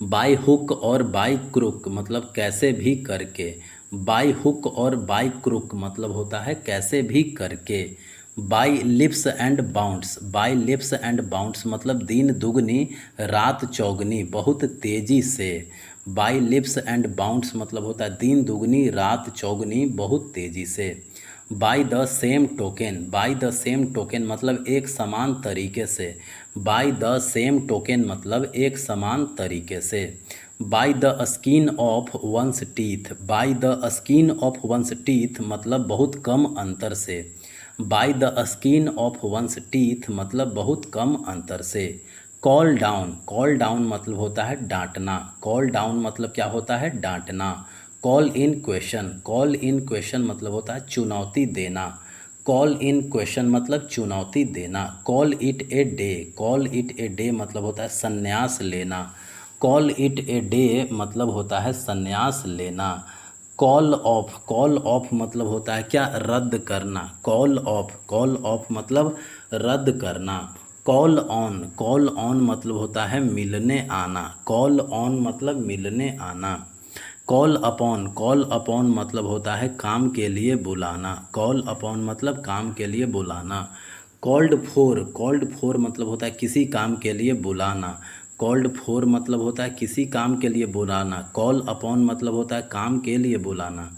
बाई हुक और बाई क्रुक मतलब कैसे भी करके। बाई हुक और बाई क्रुक मतलब होता है कैसे भी करके। By lips and bounds, by lips and bounds मतलब दिन दुगनी रात चौगनी बहुत तेज़ी से। बाई लिप्स एंड बाउंड्स मतलब होता है दिन दुगनी रात चौगनी बहुत तेज़ी से। By the same token, by the same token मतलब एक समान तरीके से। बाय द सेम टोकन मतलब एक समान तरीके से। By the skin of one's teeth, by the skin of one's teeth मतलब बहुत कम अंतर से। By the skin of one's teeth मतलब बहुत कम अंतर से। कॉल डाउन, कॉल डाउन मतलब होता है डांटना। कॉल डाउन मतलब क्या होता है डांटना। Call in question, call in question मतलब होता है चुनौती देना। कॉल इन क्वेश्चन मतलब चुनौती देना। Call it a day, call it a day मतलब होता है संन्यास लेना। कॉल इट ए डे मतलब होता है संन्यास लेना। कॉल ऑफ, कॉल ऑफ मतलब होता है क्या रद्द करना। कॉल ऑफ, कॉल ऑफ मतलब रद्द करना। कॉल ऑन, कॉल ऑन मतलब होता है मिलने आना। कॉल ऑन मतलब मिलने आना। कॉल अपॉन, कॉल अपॉन मतलब होता है काम के लिए बुलाना। कॉल अपॉन मतलब काम के लिए बुलाना। कॉल्ड फॉर, कॉल्ड फॉर मतलब होता है किसी काम के लिए बुलाना। कॉल्ड फॉर मतलब होता है किसी काम के लिए बुलाना। कॉल अपॉन मतलब होता है काम के लिए बुलाना।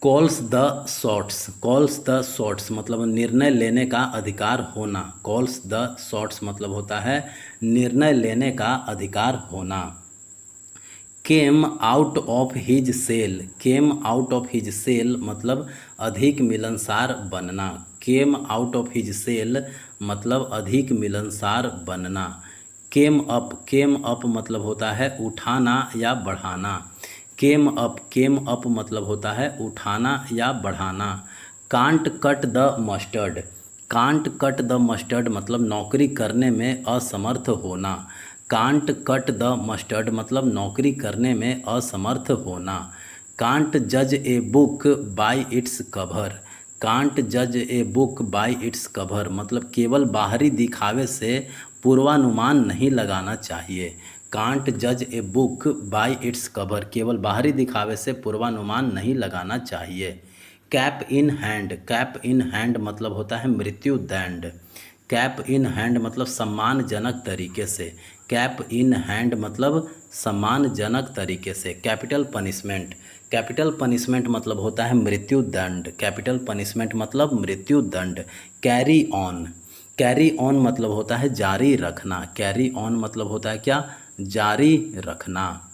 Calls the shots, calls the shots मतलब निर्णय लेने का अधिकार होना। कॉल्स द शॉट्स मतलब होता है निर्णय लेने का अधिकार होना। Came out of his shell, came out of his shell मतलब अधिक मिलनसार बनना। Came out of his shell मतलब अधिक मिलनसार बनना। केम अप, केम अप मतलब होता है उठाना या बढ़ाना। केम अप, केम अप मतलब होता है उठाना या बढ़ाना। Can't cut the mustard, can't cut the mustard मतलब नौकरी करने में असमर्थ होना। कांट कट द मस्टर्ड मतलब नौकरी करने में असमर्थ होना। कांट जज a book by its cover, can't जज a book by its cover मतलब केवल बाहरी दिखावे से पूर्वानुमान नहीं लगाना चाहिए। कांट जज a book by its cover केवल बाहरी दिखावे से पूर्वानुमान नहीं लगाना चाहिए। Cap in hand, cap in hand मतलब होता है मृत्यु दंड। कैप इन हैंड मतलब सम्मानजनक तरीके से। कैप इन हैंड मतलब सम्मानजनक तरीके से। कैपिटल पनिशमेंट, कैपिटल पनिशमेंट मतलब होता है मृत्यु दंड। कैपिटल पनिशमेंट मतलब मृत्यु दंड। कैरी ऑन, कैरी ऑन मतलब होता है जारी रखना। कैरी ऑन मतलब होता है क्या जारी रखना।